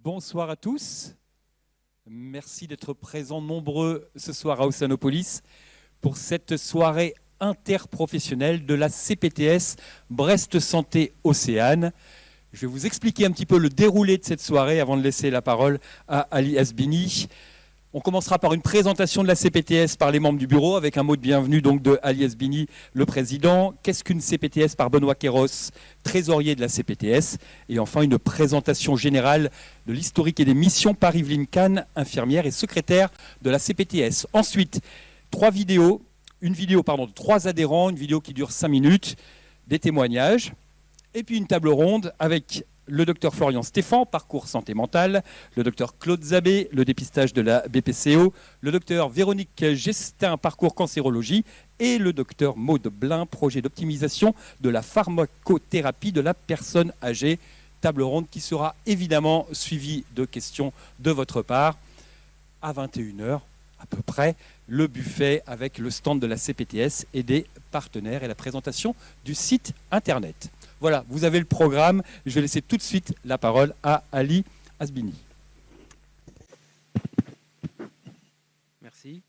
Bonsoir à tous. Merci d'être présents nombreux ce soir à Océanopolis pour cette soirée interprofessionnelle de la CPTS Brest Santé Océane. Je vais vous expliquer un petit peu le déroulé de cette soirée avant de laisser la parole à Ali Asbini. On commencera par une présentation de la CPTS par les membres du bureau avec un mot de bienvenue donc de Ali Asbini, le président. Qu'est-ce qu'une CPTS par Benoît Kéros, trésorier de la CPTS. Et enfin une présentation générale de l'historique et des missions par Yveline Kahn, infirmière et secrétaire de la CPTS. Ensuite, trois vidéos, de trois adhérents, une vidéo qui dure 5 minutes, des témoignages, et puis une table ronde avec le docteur Florian Stéphan, parcours santé mentale, le docteur Claude Zabé, le dépistage de la BPCO, le docteur Véronique Gestin, parcours cancérologie, et le docteur Maude Blin, projet d'optimisation de la pharmacothérapie de la personne âgée. Table ronde qui sera évidemment suivie de questions de votre part. À 21h à peu près, le buffet avec le stand de la CPTS et des partenaires et la présentation du site internet. Voilà, vous avez le programme. Je vais laisser tout de suite la parole à Ali Asbini. Merci.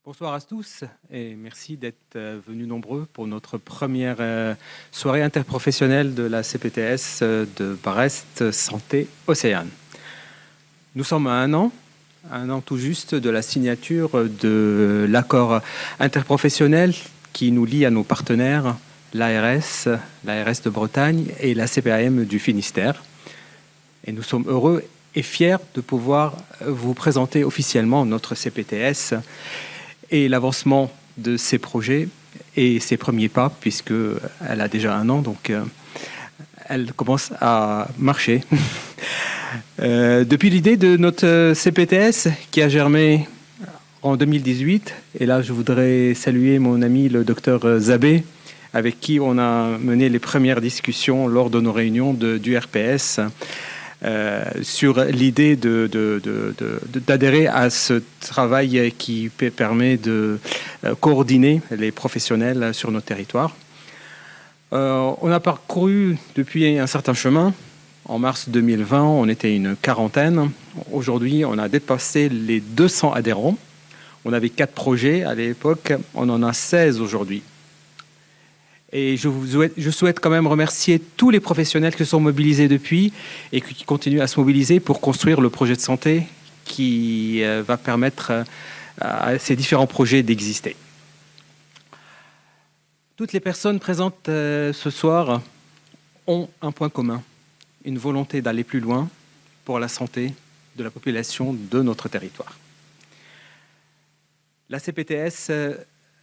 Bonsoir à tous et merci d'être venus nombreux pour notre première soirée interprofessionnelle de la CPTS de Brest Santé Océane. Nous sommes à un an tout juste de la signature de l'accord interprofessionnel qui nous lie à nos partenaires, l'ARS de Bretagne et la CPAM du Finistère. Et nous sommes heureux et fiers de pouvoir vous présenter officiellement notre CPTS et l'avancement de ses projets et ses premiers pas, puisqu'elle a déjà un an, donc elle commence à marcher. Depuis l'idée de notre CPTS qui a germé en 2018, et là je voudrais saluer mon ami le docteur Zabé, avec qui on a mené les premières discussions lors de nos réunions du RPS sur l'idée d'adhérer à ce travail qui permet de coordonner les professionnels sur nos territoires. On a parcouru depuis un certain chemin. En mars 2020, on était une quarantaine. Aujourd'hui, on a dépassé les 200 adhérents. On avait 4 projets à l'époque, on en a 16 aujourd'hui. Et je souhaite quand même remercier tous les professionnels qui se sont mobilisés depuis et qui continuent à se mobiliser pour construire le projet de santé qui va permettre à ces différents projets d'exister. Toutes les personnes présentes ce soir ont un point commun, une volonté d'aller plus loin pour la santé de la population de notre territoire. La CPTS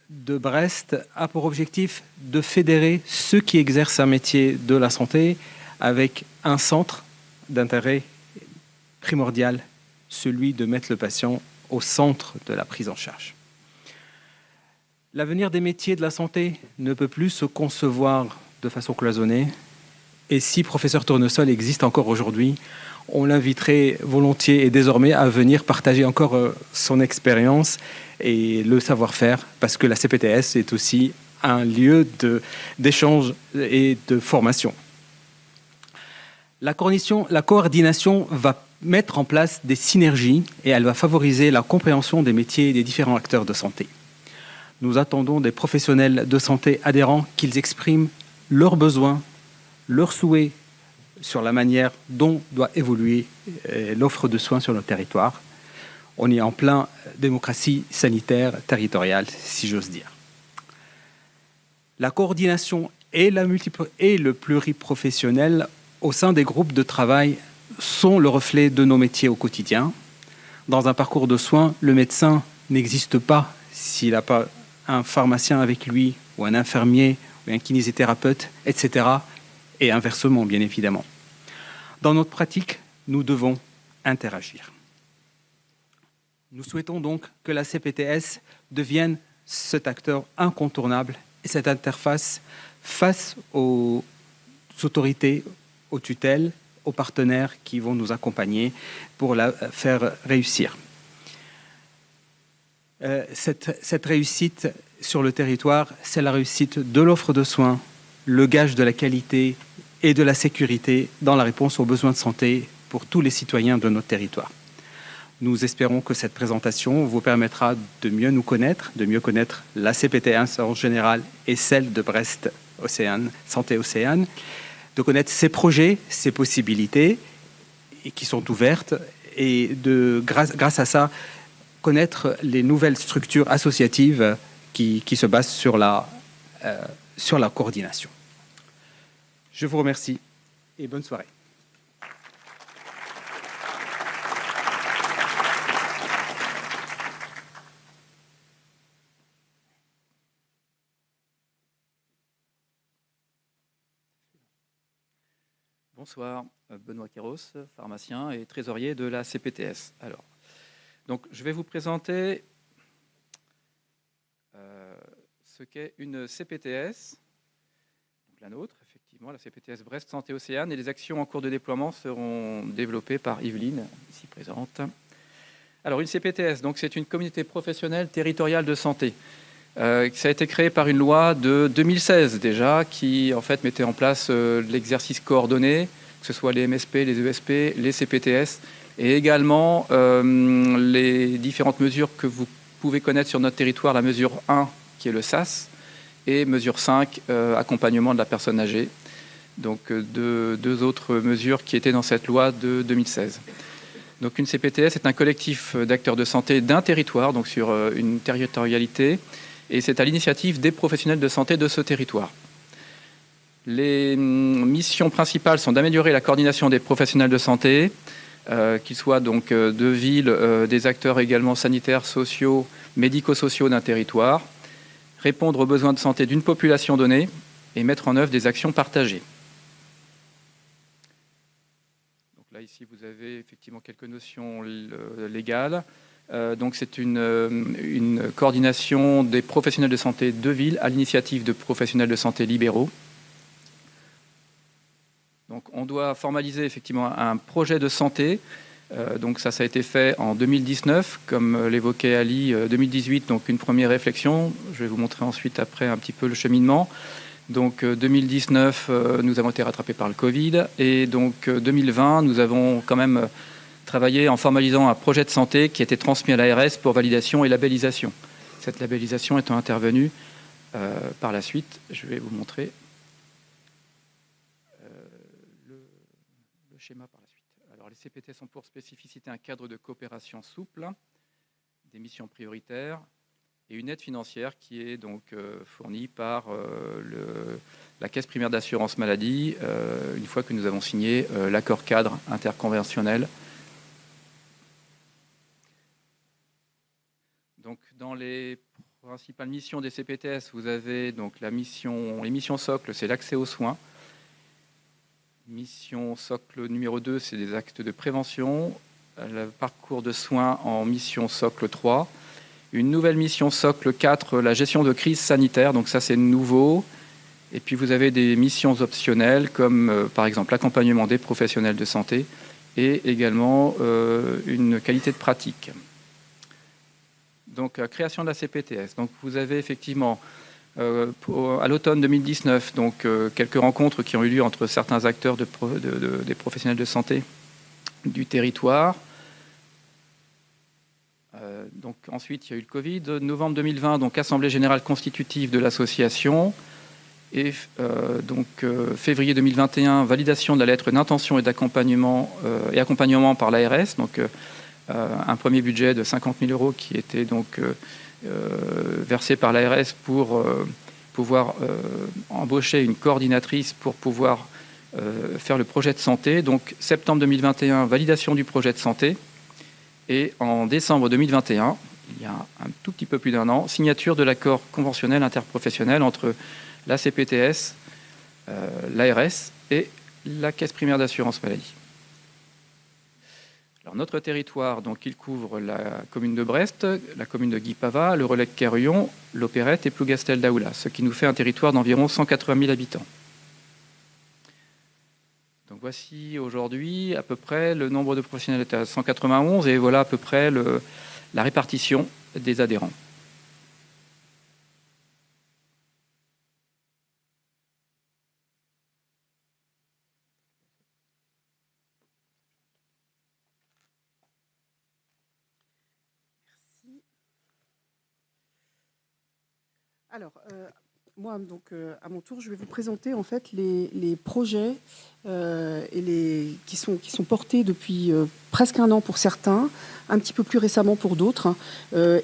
de Brest a pour objectif de fédérer ceux qui exercent un métier de la santé avec un centre d'intérêt primordial, celui de mettre le patient au centre de la prise en charge. L'avenir des métiers de la santé ne peut plus se concevoir de façon cloisonnée, et si professeur Tournesol existe encore aujourd'hui, on l'inviterait volontiers et désormais à venir partager encore son expérience et le savoir-faire, parce que la CPTS est aussi un lieu d'échange et de formation. La coordination va mettre en place des synergies et elle va favoriser la compréhension des métiers des différents acteurs de santé. Nous attendons des professionnels de santé adhérents qu'ils expriment leurs besoins, leurs souhaits sur la manière dont doit évoluer l'offre de soins sur notre territoire. On est en plein démocratie sanitaire territoriale, si j'ose dire. La coordination et le pluriprofessionnel au sein des groupes de travail sont le reflet de nos métiers au quotidien. Dans un parcours de soins, le médecin n'existe pas s'il n'a pas un pharmacien avec lui, ou un infirmier, ou un kinésithérapeute, etc. Et inversement, bien évidemment. Dans notre pratique, nous devons interagir. Nous souhaitons donc que la CPTS devienne cet acteur incontournable et cette interface face aux autorités, aux tutelles, aux partenaires qui vont nous accompagner pour la faire réussir. Cette réussite sur le territoire, c'est la réussite de l'offre de soins, le gage de la qualité et de la sécurité dans la réponse aux besoins de santé pour tous les citoyens de notre territoire. Nous espérons que cette présentation vous permettra de mieux nous connaître, de mieux connaître la CPTS en général et celle de Brest Océane, Santé Océane, de connaître ses projets, ses possibilités et qui sont ouvertes et grâce à ça, connaître les nouvelles structures associatives qui se basent sur la coordination. Je vous remercie et bonne soirée. Bonsoir, Benoît Kéros, pharmacien et trésorier de la CPTS. Alors, donc, je vais vous présenter ce qu'est une CPTS, donc la nôtre, effectivement, la CPTS Brest Santé Océane, et les actions en cours de déploiement seront développées par Yveline, ici présente. Alors, une CPTS, donc, c'est une communauté professionnelle territoriale de santé. Ça a été créé par une loi de 2016 déjà, qui en fait mettait en place l'exercice coordonné, que ce soit les MSP, les ESP, les CPTS, et également les différentes mesures que vous pouvez connaître sur notre territoire, la mesure 1, qui est le SAS, et mesure 5, accompagnement de la personne âgée. Donc deux autres mesures qui étaient dans cette loi de 2016. Donc une CPTS est un collectif d'acteurs de santé d'un territoire, donc sur une territorialité, et c'est à l'initiative des professionnels de santé de ce territoire. Les missions principales sont d'améliorer la coordination des professionnels de santé, qu'ils soient donc de ville, des acteurs également sanitaires, sociaux, médico-sociaux d'un territoire, répondre aux besoins de santé d'une population donnée et mettre en œuvre des actions partagées. Donc là, ici, vous avez effectivement quelques notions légales. Donc c'est une coordination des professionnels de santé de ville à l'initiative de professionnels de santé libéraux. Donc on doit formaliser effectivement un projet de santé. Donc ça a été fait en 2019, comme l'évoquait Ali, 2018, donc une première réflexion. Je vais vous montrer ensuite après un petit peu le cheminement. Donc 2019, nous avons été rattrapés par le Covid. Et donc 2020, nous avons quand même travaillé en formalisant un projet de santé qui a été transmis à l'ARS pour validation et labellisation. Cette labellisation étant intervenue par la suite, je vais vous montrer le schéma par la suite. Alors, les CPT sont pour spécificité un cadre de coopération souple, des missions prioritaires et une aide financière qui est donc fournie par la Caisse primaire d'assurance maladie une fois que nous avons signé l'accord cadre interconventionnel. Donc, dans les principales missions des CPTS, vous avez donc les missions socles, c'est l'accès aux soins. Mission socle numéro 2, c'est des actes de prévention. Le parcours de soins en mission socle 3. Une nouvelle mission socle 4, la gestion de crise sanitaire. Donc ça, c'est nouveau. Et puis, vous avez des missions optionnelles comme, par exemple, l'accompagnement des professionnels de santé et également une qualité de pratique. Donc, création de la CPTS. Donc, vous avez effectivement, à l'automne 2019, donc, quelques rencontres qui ont eu lieu entre certains acteurs des professionnels de santé du territoire. Donc, ensuite, il y a eu le Covid. Novembre 2020, donc, Assemblée générale constitutive de l'association. Et février 2021, validation de la lettre d'intention et d'accompagnement et accompagnement par l'ARS. Donc, un premier budget de 50 000 € qui était donc versé par l'ARS pour pouvoir embaucher une coordinatrice pour pouvoir faire le projet de santé. Donc septembre 2021, validation du projet de santé. Et en décembre 2021, il y a un tout petit peu plus d'un an, signature de l'accord conventionnel interprofessionnel entre la CPTS, l'ARS et la Caisse primaire d'assurance maladie. Alors, notre territoire, donc, il couvre la commune de Brest, la commune de Guipava, le relais de Kerhuon, l'Opérette et Plougastel-Daoula, ce qui nous fait un territoire d'environ 180 000 habitants. Donc voici aujourd'hui à peu près le nombre de professionnels est à 191 et voilà à peu près la répartition des adhérents. Alors, moi, donc, à mon tour, je vais vous présenter en fait les projets qui sont portés depuis presque un an pour certains, un petit peu plus récemment pour d'autres,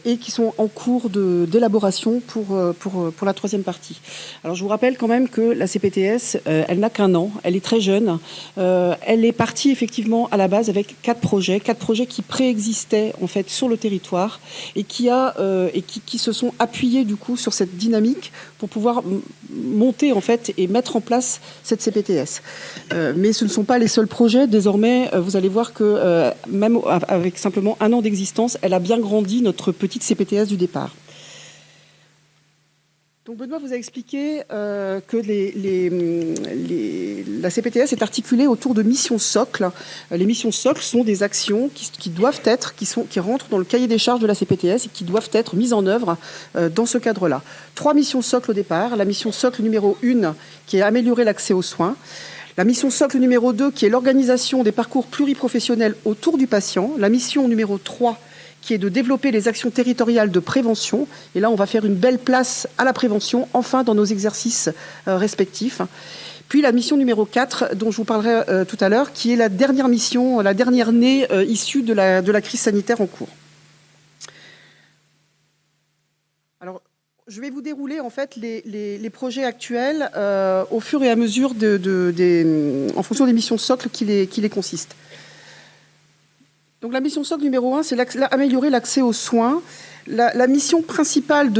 et qui sont en cours d'élaboration pour la troisième partie. Alors, je vous rappelle quand même que la CPTS, elle n'a qu'un an, elle est très jeune. Elle est partie effectivement à la base avec quatre projets qui préexistaient en fait sur le territoire et qui se sont appuyés du coup sur cette dynamique pour pouvoir monter en fait et mettre en place cette CPTS. Mais ce ne sont pas les seuls projets. Désormais, vous allez voir que même avec simplement un an d'existence, elle a bien grandi, notre petite CPTS du départ. Donc Benoît vous a expliqué que la CPTS est articulée autour de missions socles. Les missions socles sont des actions qui rentrent dans le cahier des charges de la CPTS et qui doivent être mises en œuvre dans ce cadre-là. 3 missions socles au départ. La mission socle numéro 1, qui est améliorer l'accès aux soins. La mission socle numéro 2, qui est l'organisation des parcours pluriprofessionnels autour du patient. La mission numéro 3, qui est de développer les actions territoriales de prévention. Et là, on va faire une belle place à la prévention, enfin, dans nos exercices respectifs. Puis la mission numéro 4, dont je vous parlerai tout à l'heure, qui est la dernière mission, la dernière née issue de la crise sanitaire en cours. Alors, je vais vous dérouler en fait les projets actuels au fur et à mesure en fonction des missions socles qui les consistent. Donc la mission socle numéro 1, c'est améliorer l'accès aux soins. La mission principale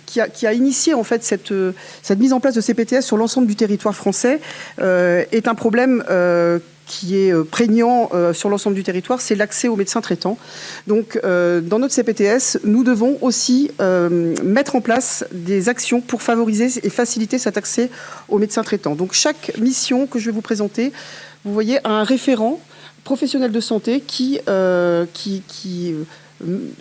qui a initié en fait cette mise en place de CPTS sur l'ensemble du territoire français est un problème qui est prégnant sur l'ensemble du territoire, c'est l'accès aux médecins traitants. Donc dans notre CPTS, nous devons aussi mettre en place des actions pour favoriser et faciliter cet accès aux médecins traitants. Donc chaque mission que je vais vous présenter, vous voyez, a un référent professionnel de santé qui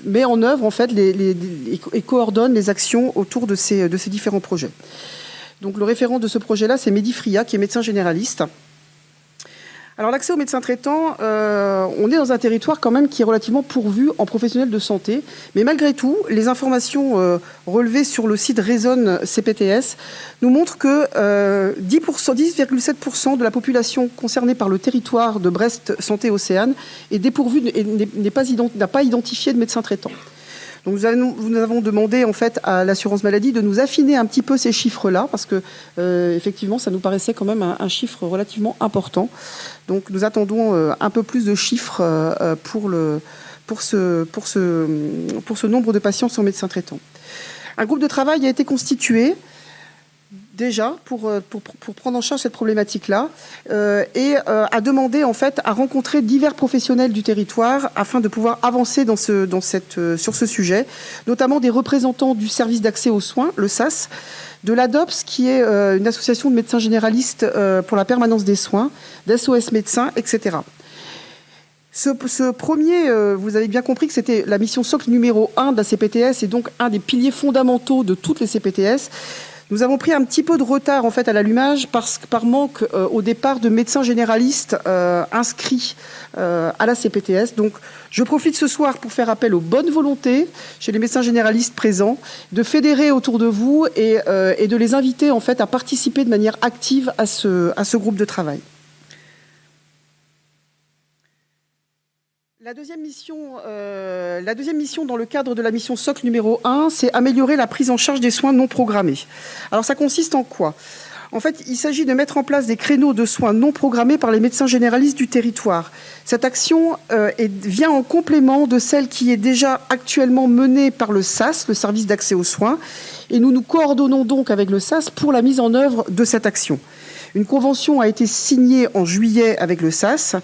met en œuvre en fait et coordonne les actions autour de ces différents projets. Donc le référent de ce projet-là, c'est Mehdi Fria, qui est médecin généraliste. Alors l'accès aux médecins traitants, on est dans un territoire quand même qui est relativement pourvu en professionnels de santé, mais malgré tout, les informations relevées sur le site Raisonne CPTS nous montrent que 10,7% de la population concernée par le territoire de Brest Santé Océane est dépourvue et n'a pas identifié de médecin traitant. Donc nous avons demandé en fait à l'assurance maladie de nous affiner un petit peu ces chiffres-là parce que effectivement ça nous paraissait quand même un chiffre relativement important. Donc nous attendons un peu plus de chiffres pour ce nombre de patients sans médecin traitant. Un groupe de travail a été constitué déjà pour prendre en charge cette problématique-là et a demandé en fait à rencontrer divers professionnels du territoire afin de pouvoir avancer sur ce sujet, notamment des représentants du service d'accès aux soins, le SAS, de l'ADOPS, qui est une association de médecins généralistes pour la permanence des soins, d'SOS médecins, etc. Ce premier, vous avez bien compris que c'était la mission socle numéro 1 de la CPTS et donc un des piliers fondamentaux de toutes les CPTS. Nous avons pris un petit peu de retard en fait à l'allumage par manque au départ de médecins généralistes inscrits à la CPTS. Donc je profite ce soir pour faire appel aux bonnes volontés chez les médecins généralistes présents, de fédérer autour de vous et de les inviter en fait à participer de manière active à ce groupe de travail. La deuxième mission dans le cadre de la mission socle numéro 1, c'est améliorer la prise en charge des soins non programmés. Alors ça consiste en quoi ? En fait, il s'agit de mettre en place des créneaux de soins non programmés par les médecins généralistes du territoire. Cette action vient en complément de celle qui est déjà actuellement menée par le SAS, le service d'accès aux soins, et nous nous coordonnons donc avec le SAS pour la mise en œuvre de cette action. Une convention a été signée en juillet avec le SAS.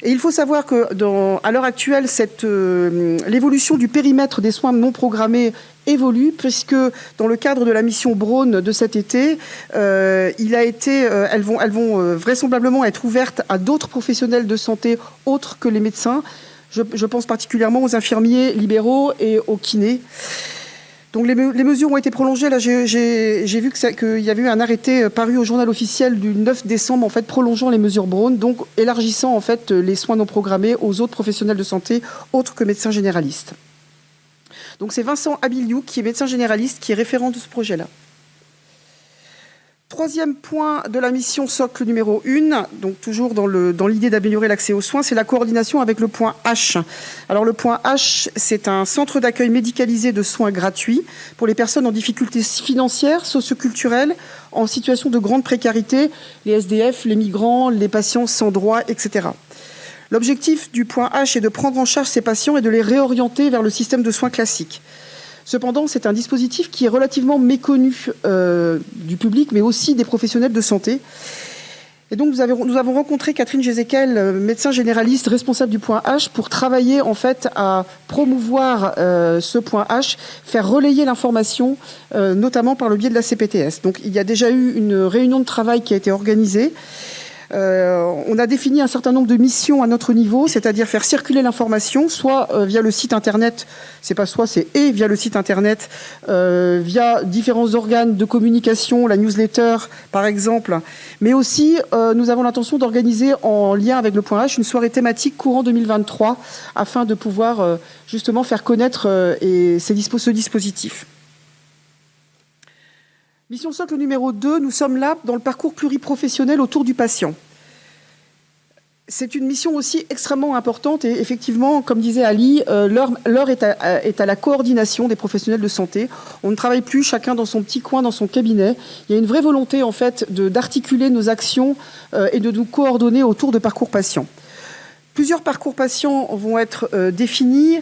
Et il faut savoir qu'à l'heure actuelle, l'évolution du périmètre des soins non programmés évolue, puisque dans le cadre de la mission Braun de cet été, elles vont vraisemblablement être ouvertes à d'autres professionnels de santé autres que les médecins. Je pense particulièrement aux infirmiers libéraux et aux kinés. Donc les mesures ont été prolongées. Là, j'ai vu qu'il y avait eu un arrêté paru au journal officiel du 9 décembre, en fait, prolongeant les mesures Braun, donc élargissant en fait les soins non programmés aux autres professionnels de santé autres que médecins généralistes. Donc c'est Vincent Abiliou, qui est médecin généraliste, qui est référent de ce projet-là. Troisième point de la mission socle numéro 1, donc toujours dans l'idée d'améliorer l'accès aux soins, c'est la coordination avec le point H. Alors le point H, c'est un centre d'accueil médicalisé de soins gratuits pour les personnes en difficulté financière, socioculturelle, en situation de grande précarité, les SDF, les migrants, les patients sans droit, etc. L'objectif du point H est de prendre en charge ces patients et de les réorienter vers le système de soins classique. Cependant, c'est un dispositif qui est relativement méconnu du public, mais aussi des professionnels de santé. Et donc, nous avons rencontré Catherine Gézéquel, médecin généraliste responsable du point H, pour travailler en fait à promouvoir ce point H, faire relayer l'information, notamment par le biais de la CPTS. Donc, il y a déjà eu une réunion de travail qui a été organisée. On a défini un certain nombre de missions à notre niveau, c'est-à-dire faire circuler l'information, soit via le site internet, c'est pas soit, c'est et via le site internet, via différents organes de communication, la newsletter par exemple, mais aussi nous avons l'intention d'organiser en lien avec le point H une soirée thématique courant 2023 afin de pouvoir justement faire connaître ce dispositif. Mission socle numéro 2, nous sommes là dans le parcours pluriprofessionnel autour du patient. C'est une mission aussi extrêmement importante et effectivement, comme disait Ali, l'heure est à la coordination des professionnels de santé. On ne travaille plus chacun dans son petit coin, dans son cabinet. Il y a une vraie volonté en fait d'articuler nos actions et de nous coordonner autour de parcours patients. Plusieurs parcours patients vont être définis.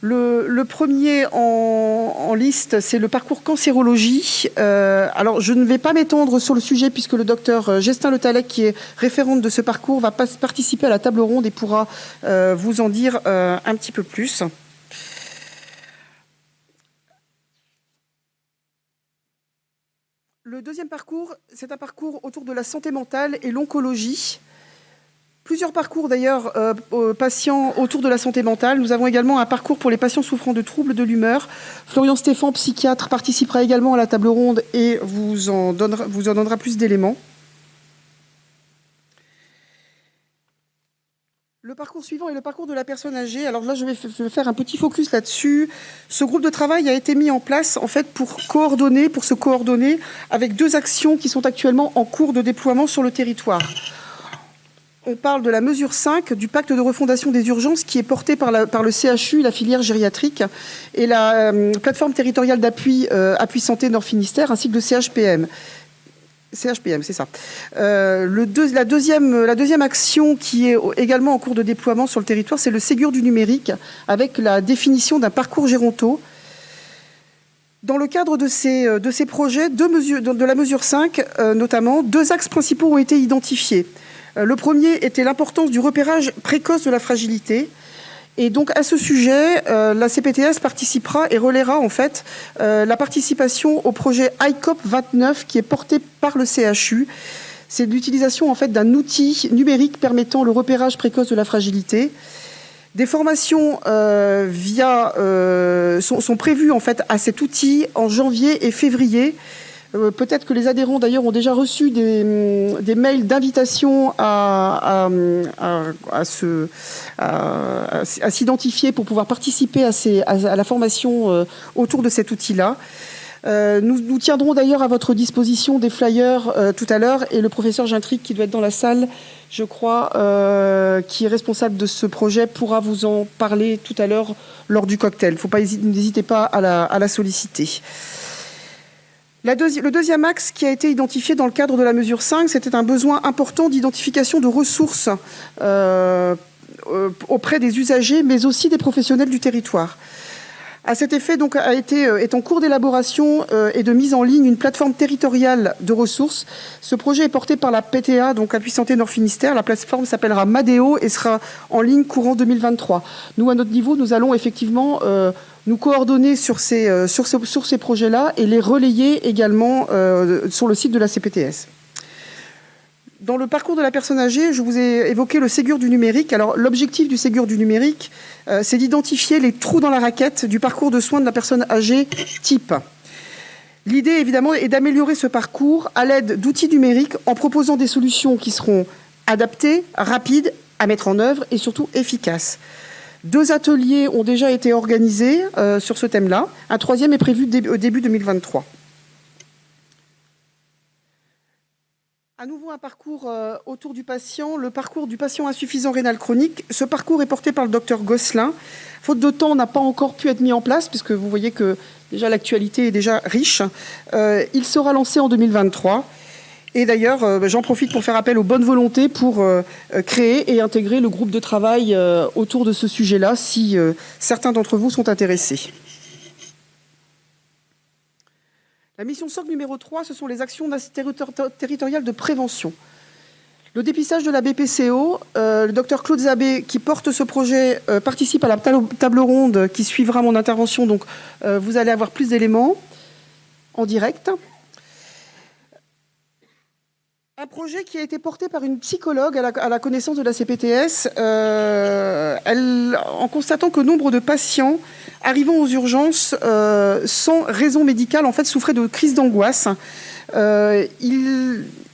Le premier en liste, c'est le parcours cancérologie. Alors, je ne vais pas m'étendre sur le sujet puisque le docteur Gestin Le Tallec, qui est référente de ce parcours, va participer à la table ronde et pourra vous en dire un petit peu plus. Le deuxième parcours, c'est un parcours autour de la santé mentale et l'oncologie. Plusieurs parcours d'ailleurs patients autour de la santé mentale. Nous avons également un parcours pour les patients souffrant de troubles de l'humeur. Florian Stéphan, psychiatre, participera également à la table ronde et vous en donnera plus d'éléments. Le parcours suivant est le parcours de la personne âgée. Alors là, je vais faire un petit focus là-dessus. Ce groupe de travail a été mis en place en fait pour se coordonner avec 2 actions qui sont actuellement en cours de déploiement sur le territoire. On parle de la mesure 5 du pacte de refondation des urgences qui est porté par le CHU, la filière gériatrique, et la plateforme territoriale d'appui Appui Santé Nord-Finistère, ainsi que le CHPM. CHPM, c'est ça. La deuxième action qui est également en cours de déploiement sur le territoire, c'est le Ségur du numérique, avec la définition d'un parcours géronto. Dans le cadre de ces projets, de la mesure 5, notamment, 2 axes principaux ont été identifiés. Le premier était l'importance du repérage précoce de la fragilité. Et donc, à ce sujet, la CPTS participera et relaiera en fait la participation au projet ICOP 29 qui est porté par le CHU. C'est l'utilisation en fait d'un outil numérique permettant le repérage précoce de la fragilité. Des formations sont prévues en fait à cet outil en janvier et février. Peut-être que les adhérents, d'ailleurs, ont déjà reçu des mails d'invitation à s'identifier pour pouvoir participer à la formation autour de cet outil-là. Nous tiendrons d'ailleurs à votre disposition des flyers tout à l'heure et le professeur Gintric, qui doit être dans la salle, je crois, qui est responsable de ce projet, pourra vous en parler tout à l'heure lors du cocktail. N'hésitez pas à la solliciter. Le deuxième axe qui a été identifié dans le cadre de la mesure 5, c'était un besoin important d'identification de ressources auprès des usagers, mais aussi des professionnels du territoire. À cet effet, donc, est en cours d'élaboration et de mise en ligne une plateforme territoriale de ressources. Ce projet est porté par la PTA, donc Appui Santé Nord-Finistère. La plateforme s'appellera Madeo et sera en ligne courant 2023. Nous, à notre niveau, nous allons effectivement nous coordonner sur ces projets-là et les relayer également sur le site de la CPTS. Dans le parcours de la personne âgée, je vous ai évoqué le Ségur du numérique. Alors, l'objectif du Ségur du numérique, c'est d'identifier les trous dans la raquette du parcours de soins de la personne âgée type. L'idée, évidemment, est d'améliorer ce parcours à l'aide d'outils numériques en proposant des solutions qui seront adaptées, rapides à mettre en œuvre et surtout efficaces. 2 ateliers ont déjà été organisés sur ce thème-là. Un 3e est prévu au début 2023. À nouveau, un parcours autour du patient, le parcours du patient insuffisant rénal chronique. Ce parcours est porté par le docteur Gosselin. Faute de temps, n'a pas encore pu être mis en place, puisque vous voyez que déjà l'actualité est déjà riche. Il sera lancé en 2023. Et d'ailleurs, j'en profite pour faire appel aux bonnes volontés pour créer et intégrer le groupe de travail autour de ce sujet-là, si certains d'entre vous sont intéressés. La mission socle numéro 3, ce sont les actions territoriales de prévention. Le dépistage de la BPCO, le docteur Claude Zabé, qui porte ce projet, participe à la table ronde qui suivra mon intervention. Donc, vous allez avoir plus d'éléments en direct. Un projet qui a été porté par une psychologue à la connaissance de la CPTS, en constatant que nombre de patients arrivant aux urgences sans raison médicale, en fait, souffraient de crises d'angoisse.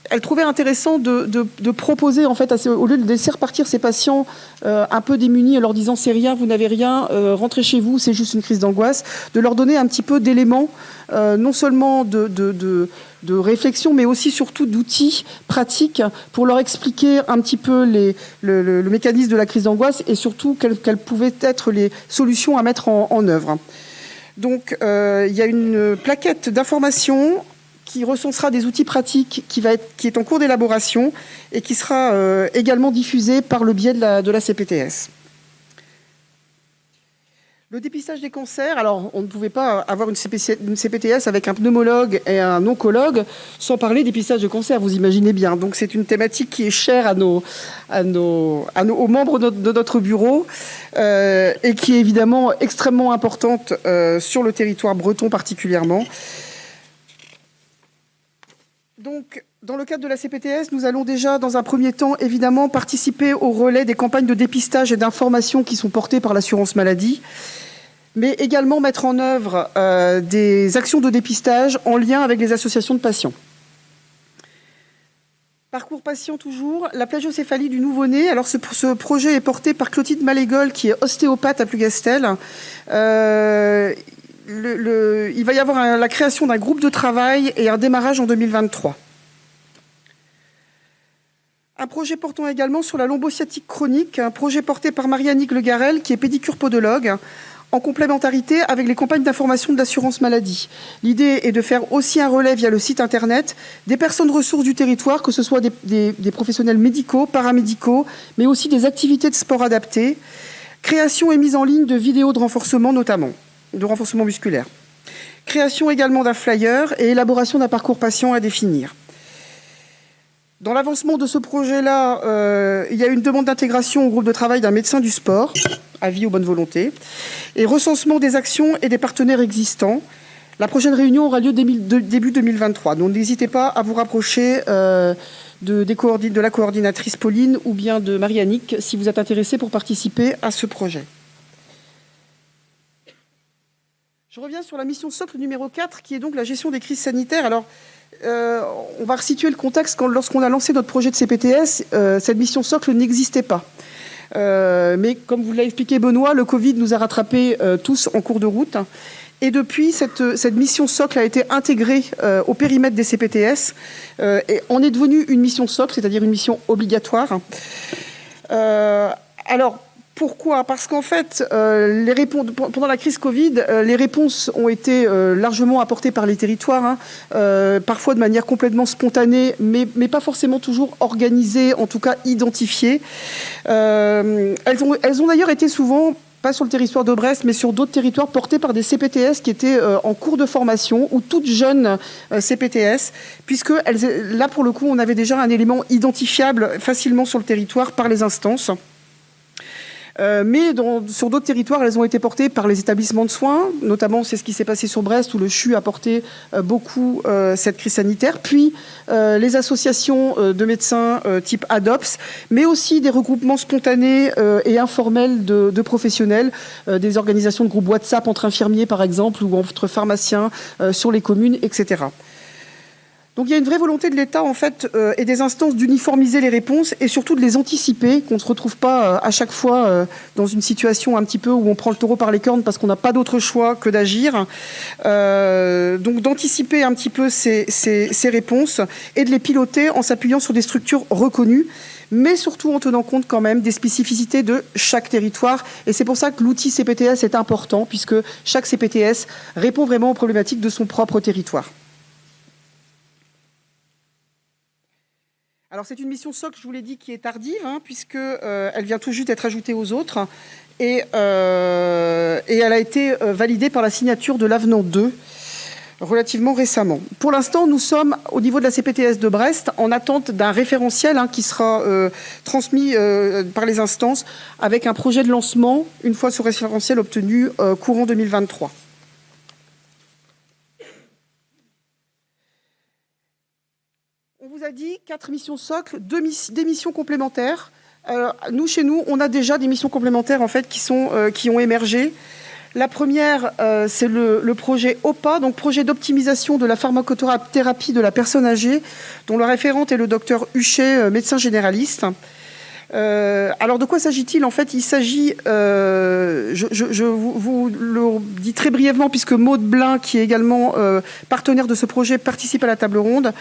Elle trouvait intéressant de proposer, en fait, au lieu de laisser repartir ces patients un peu démunis en leur disant « c'est rien, vous n'avez rien, rentrez chez vous, c'est juste une crise d'angoisse », de leur donner un petit peu d'éléments, non seulement de réflexion, mais aussi surtout d'outils pratiques pour leur expliquer un petit peu le mécanisme de la crise d'angoisse et surtout quelles pouvaient être les solutions à mettre en œuvre. Donc, il y a une plaquette d'information qui recensera des outils pratiques qui est en cours d'élaboration et qui sera également diffusée par le biais de la CPTS. Le dépistage des cancers, alors on ne pouvait pas avoir une CPTS avec un pneumologue et un oncologue sans parler dépistage de cancer, vous imaginez bien. Donc c'est une thématique qui est chère aux membres de notre bureau et qui est évidemment extrêmement importante sur le territoire breton particulièrement. Donc, dans le cadre de la CPTS, nous allons déjà, dans un premier temps, évidemment, participer au relais des campagnes de dépistage et d'information qui sont portées par l'assurance maladie, mais également mettre en œuvre des actions de dépistage en lien avec les associations de patients. Parcours patient toujours, la plagiocéphalie du nouveau-né. Alors, ce projet est porté par Clotilde Malégol, qui est ostéopathe à Plougastel. Il va y avoir la création d'un groupe de travail et un démarrage en 2023. Un projet portant également sur la lombosciatique chronique, un projet porté par Marie-Annick Le Garel, qui est pédicure-podologue, en complémentarité avec les campagnes d'information de l'assurance maladie. L'idée est de faire aussi un relais via le site internet des personnes ressources du territoire, que ce soit des professionnels médicaux, paramédicaux, mais aussi des activités de sport adaptées, création et mise en ligne de vidéos de renforcement notamment, de renforcement musculaire. Création également d'un flyer et élaboration d'un parcours patient à définir. Dans l'avancement de ce projet-là, il y a une demande d'intégration au groupe de travail d'un médecin du sport, avis aux bonnes volontés, et recensement des actions et des partenaires existants. La prochaine réunion aura lieu début 2023, donc n'hésitez pas à vous rapprocher de la coordinatrice Pauline ou bien de Marie-Annick si vous êtes intéressé pour participer à ce projet. Je reviens sur la mission socle numéro 4, qui est donc la gestion des crises sanitaires. Alors, on va resituer le contexte. Lorsqu'on a lancé notre projet de CPTS, cette mission socle n'existait pas. Mais comme vous l'a expliqué Benoît, le Covid nous a rattrapés tous en cours de route. Et depuis, cette mission socle a été intégrée au périmètre des CPTS et en est devenue une mission socle, c'est-à-dire une mission obligatoire. Alors, pourquoi ? Parce qu'en fait, pendant la crise Covid, les réponses ont été largement apportées par les territoires, parfois de manière complètement spontanée, mais pas forcément toujours organisée, en tout cas identifiée. Elles ont d'ailleurs été souvent, pas sur le territoire de Brest, mais sur d'autres territoires portés par des CPTS qui étaient en cours de formation ou toutes jeunes CPTS, puisque là, pour le coup, on avait déjà un élément identifiable facilement sur le territoire par les instances. Mais sur d'autres territoires, elles ont été portées par les établissements de soins, notamment c'est ce qui s'est passé sur Brest, où le CHU a porté beaucoup cette crise sanitaire, puis les associations de médecins type ADOPS, mais aussi des regroupements spontanés et informels de professionnels, des organisations de groupes WhatsApp entre infirmiers par exemple, ou entre pharmaciens sur les communes, etc. Donc il y a une vraie volonté de l'État en fait et des instances d'uniformiser les réponses et surtout de les anticiper, qu'on ne se retrouve pas à chaque fois dans une situation un petit peu où on prend le taureau par les cornes parce qu'on n'a pas d'autre choix que d'agir. Donc d'anticiper un petit peu ces réponses et de les piloter en s'appuyant sur des structures reconnues, mais surtout en tenant compte quand même des spécificités de chaque territoire. Et c'est pour ça que l'outil CPTS est important, puisque chaque CPTS répond vraiment aux problématiques de son propre territoire. Alors c'est une mission socle, je vous l'ai dit, qui est tardive, puisqu'elle vient tout juste d'être ajoutée aux autres, et elle a été validée par la signature de l'avenant 2, relativement récemment. Pour l'instant, nous sommes, au niveau de la CPTS de Brest, en attente d'un référentiel qui sera transmis par les instances, avec un projet de lancement, une fois ce référentiel obtenu, courant 2023. On vous a dit 4 missions socles, des missions complémentaires. Nous, chez nous, on a déjà des missions complémentaires en fait, qui ont émergé. La première, c'est le projet OPA, donc projet d'optimisation de la pharmacothérapie de la personne âgée, dont la référente est le docteur Huchet, médecin généraliste. Alors de quoi s'agit-il? En fait, il s'agit, je vous le dis très brièvement, puisque Maude Blin, qui est également partenaire de ce projet, participe à la table ronde.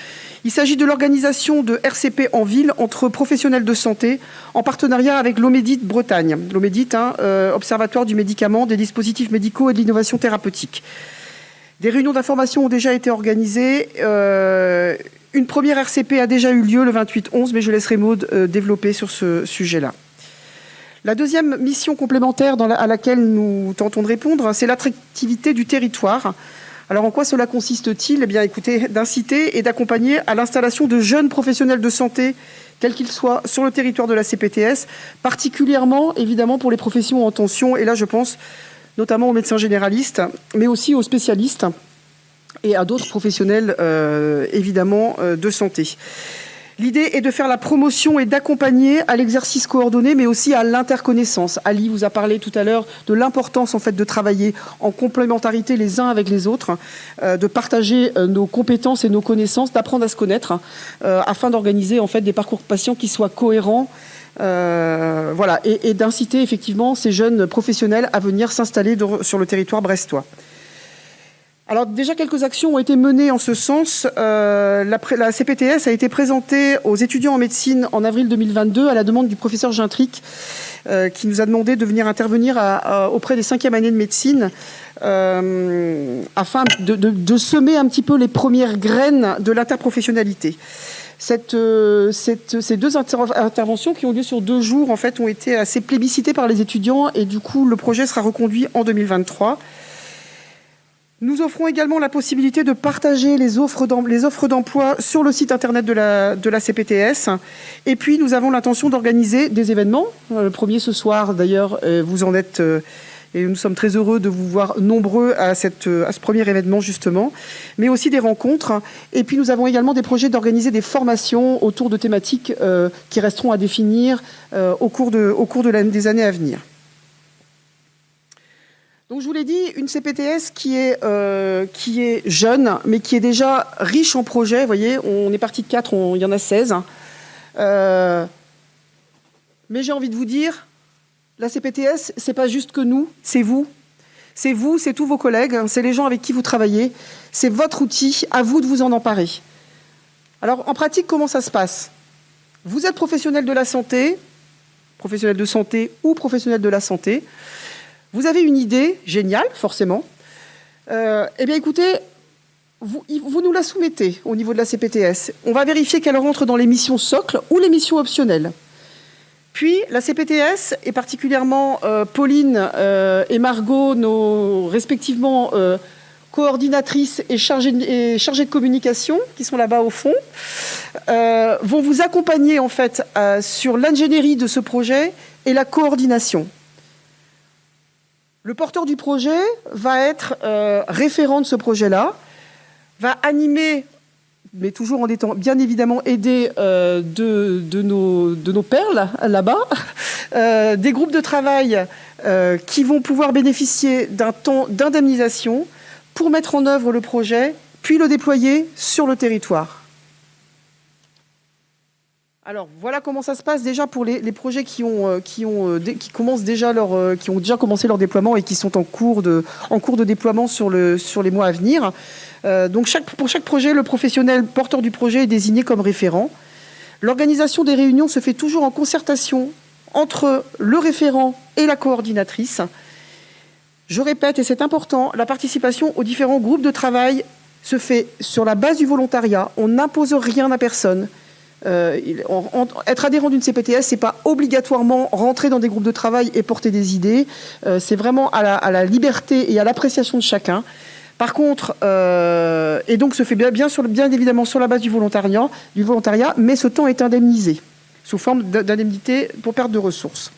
Il s'agit de l'organisation de RCP en ville entre professionnels de santé, en partenariat avec l'Omédit Bretagne. L'Omédit, Observatoire du médicament, des dispositifs médicaux et de l'innovation thérapeutique. Des réunions d'information ont déjà été organisées. Une première RCP a déjà eu lieu le 28-11, mais je laisserai Maude développer sur ce sujet-là. La deuxième mission complémentaire à laquelle nous tentons de répondre, c'est l'attractivité du territoire. Alors en quoi cela consiste-t-il? Eh bien écoutez, d'inciter et d'accompagner à l'installation de jeunes professionnels de santé, quels qu'ils soient, sur le territoire de la CPTS, particulièrement évidemment pour les professions en tension, et là je pense notamment aux médecins généralistes, mais aussi aux spécialistes, et à d'autres professionnels, évidemment, de santé. L'idée est de faire la promotion et d'accompagner à l'exercice coordonné, mais aussi à l'interconnaissance. Ali vous a parlé tout à l'heure de l'importance en fait, de travailler en complémentarité les uns avec les autres, de partager nos compétences et nos connaissances, d'apprendre à se connaître, afin d'organiser en fait, des parcours patients qui soient cohérents, voilà, et d'inciter effectivement ces jeunes professionnels à venir s'installer sur le territoire brestois. Alors déjà, quelques actions ont été menées en ce sens. La CPTS a été présentée aux étudiants en médecine en avril 2022 à la demande du professeur Gintric, qui nous a demandé de venir intervenir auprès des 5e années de médecine afin de semer un petit peu les premières graines de l'interprofessionnalité. Ces deux interventions qui ont lieu sur 2 jours en fait, ont été assez plébiscitées par les étudiants et du coup, le projet sera reconduit en 2023. Nous offrons également la possibilité de partager les offres d'emploi sur le site internet de la CPTS. Et puis, nous avons l'intention d'organiser des événements. Le premier ce soir, d'ailleurs, vous en êtes, et nous sommes très heureux de vous voir nombreux à ce premier événement, justement, mais aussi des rencontres. Et puis, nous avons également des projets d'organiser des formations autour de thématiques qui resteront à définir au cours des années à venir. Donc je vous l'ai dit, une CPTS qui est jeune, mais qui est déjà riche en projets. Vous voyez, on est parti de 4, il y en a 16. Mais j'ai envie de vous dire, la CPTS, c'est pas juste que nous, c'est vous. C'est vous, c'est tous vos collègues, c'est les gens avec qui vous travaillez. C'est votre outil, à vous de vous en emparer. Alors en pratique, comment ça se passe? Vous êtes professionnel de la santé, professionnel de santé ou professionnel de la santé. Vous avez une idée géniale, forcément. Eh bien, écoutez, vous nous la soumettez au niveau de la CPTS. On va vérifier qu'elle rentre dans les missions socles ou les missions optionnelles. Puis, la CPTS, et particulièrement Pauline et Margot, nos respectivement coordinatrices et chargées de communication, qui sont là-bas au fond, vont vous accompagner en fait sur l'ingénierie de ce projet et la coordination. Le porteur du projet va être référent de ce projet-là, va animer, mais toujours en étant bien évidemment aidé de nos perles là-bas, des groupes de travail qui vont pouvoir bénéficier d'un temps d'indemnisation pour mettre en œuvre le projet, puis le déployer sur le territoire. Alors voilà comment ça se passe déjà pour les projets qui ont déjà commencé leur déploiement et qui sont en cours de déploiement sur les mois à venir. Donc pour chaque projet, le professionnel porteur du projet est désigné comme référent. L'organisation des réunions se fait toujours en concertation entre le référent et la coordinatrice. Je répète, et c'est important, la participation aux différents groupes de travail se fait sur la base du volontariat. On n'impose rien à personne. Être adhérent d'une CPTS, c'est pas obligatoirement rentrer dans des groupes de travail et porter des idées. C'est vraiment à la liberté et à l'appréciation de chacun. Par contre, et donc se fait bien évidemment sur la base du volontariat, mais ce temps est indemnisé sous forme d'indemnité pour perte de ressources.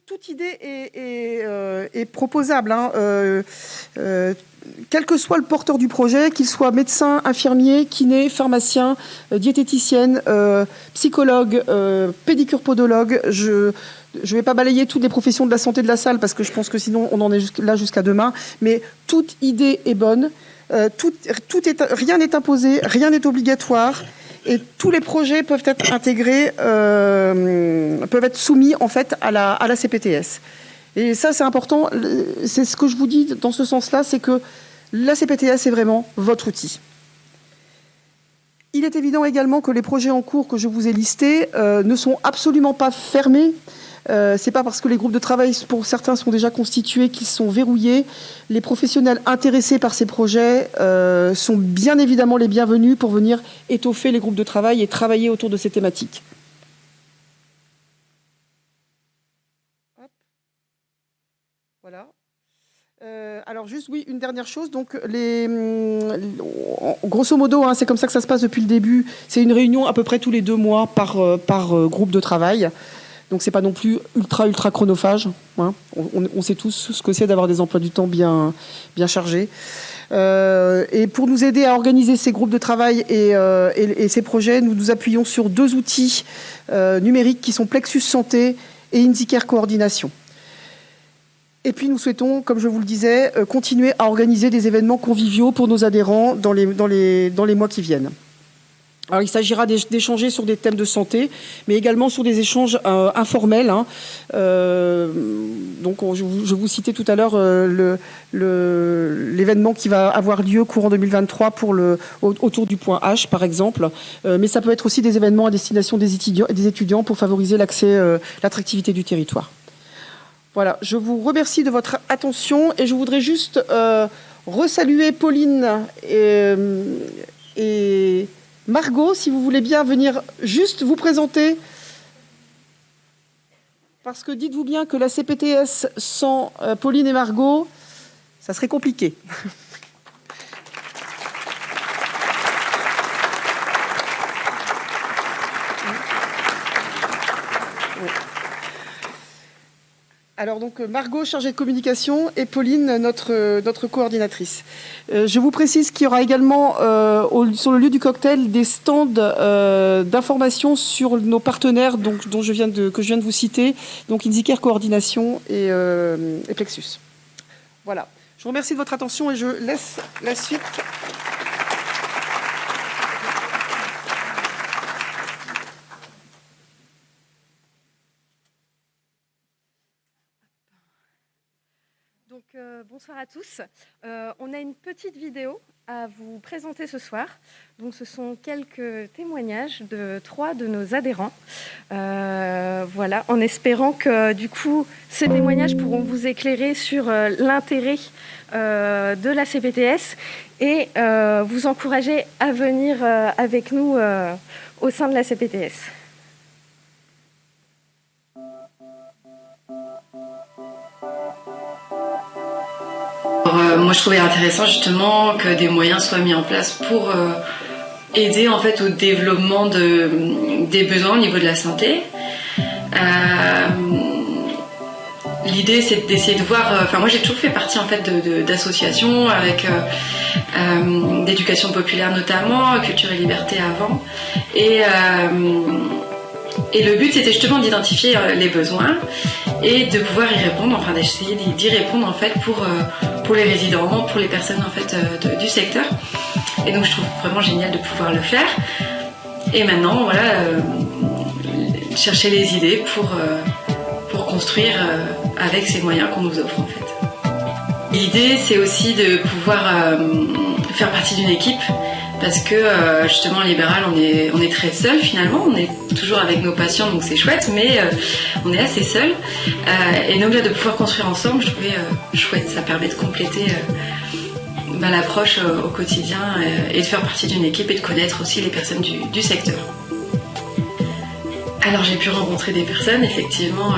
Toute idée est proposable, hein. Quel que soit le porteur du projet, qu'il soit médecin, infirmier, kiné, pharmacien, diététicienne, psychologue, pédicure podologue. Je ne vais pas balayer toutes les professions de la santé de la salle parce que je pense que sinon on en est là jusqu'à demain. Mais toute idée est bonne. Rien n'est imposé, rien n'est obligatoire. Et tous les projets peuvent être intégrés, peuvent être soumis en fait à la CPTS. Et ça, c'est important. C'est ce que je vous dis dans ce sens-là, c'est que la CPTS est vraiment votre outil. Il est évident également que les projets en cours que je vous ai listés ne sont absolument pas fermés. C'est pas parce que les groupes de travail, pour certains, sont déjà constitués qu'ils sont verrouillés. Les professionnels intéressés par ces projets sont bien évidemment les bienvenus pour venir étoffer les groupes de travail et travailler autour de ces thématiques. Voilà. Alors juste, oui, une dernière chose. Donc, grosso modo, hein, c'est comme ça que ça se passe depuis le début. C'est une réunion à peu près tous les 2 mois par groupe de travail. Donc, c'est pas non plus ultra chronophage. Hein. On sait tous ce que c'est d'avoir des emplois du temps bien chargés. Et pour nous aider à organiser ces groupes de travail et ces projets, nous nous appuyons sur 2 outils numériques qui sont Plexus Santé et IndyCare Coordination. Et puis nous souhaitons, comme je vous le disais, continuer à organiser des événements conviviaux pour nos adhérents dans les mois qui viennent. Alors il s'agira d'échanger sur des thèmes de santé, mais également sur des échanges informels. Hein. Donc je vous citais tout à l'heure l'événement qui va avoir lieu courant 2023 autour du point H, par exemple. Mais ça peut être aussi des événements à destination des étudiants pour favoriser l'attractivité du territoire. Voilà, je vous remercie de votre attention et je voudrais juste resaluer Pauline et Margot, si vous voulez bien venir juste vous présenter. Parce que dites-vous bien que la CPTS sans Pauline et Margot, ça serait compliqué. Alors donc Margot, chargée de communication, et Pauline, notre coordinatrice. Je vous précise qu'il y aura également sur le lieu du cocktail des stands d'information sur nos partenaires que je viens de vous citer, donc IndyCare Coordination et Plexus. Voilà. Je vous remercie de votre attention et je laisse la suite. Bonsoir à tous. On a une petite vidéo à vous présenter ce soir. Donc, ce sont quelques témoignages de 3 de nos adhérents. Voilà, en espérant que du coup, ces témoignages pourront vous éclairer sur l'intérêt de la CPTS et vous encourager à venir avec nous au sein de la CPTS. Moi, je trouvais intéressant justement que des moyens soient mis en place pour aider en fait au développement des besoins au niveau de la santé. L'idée, c'est d'essayer de voir. Moi, j'ai toujours fait partie en fait d'associations avec d'éducation populaire notamment, culture et liberté avant, et le but, c'était justement d'identifier les besoins et de pouvoir y répondre, enfin d'essayer d'y répondre en fait pour les résidents, pour les personnes en fait du secteur. Et donc je trouve vraiment génial de pouvoir le faire. Et maintenant, voilà, chercher les idées pour construire avec ces moyens qu'on nous offre en fait. L'idée, c'est aussi de pouvoir faire partie d'une équipe. Parce que justement en libéral on est très seul finalement, on est toujours avec nos patients donc c'est chouette, mais on est assez seul. Et donc là de pouvoir construire ensemble, je trouvais chouette, ça permet de compléter l'approche au quotidien et de faire partie d'une équipe et de connaître aussi les personnes du secteur. Alors j'ai pu rencontrer des personnes, effectivement,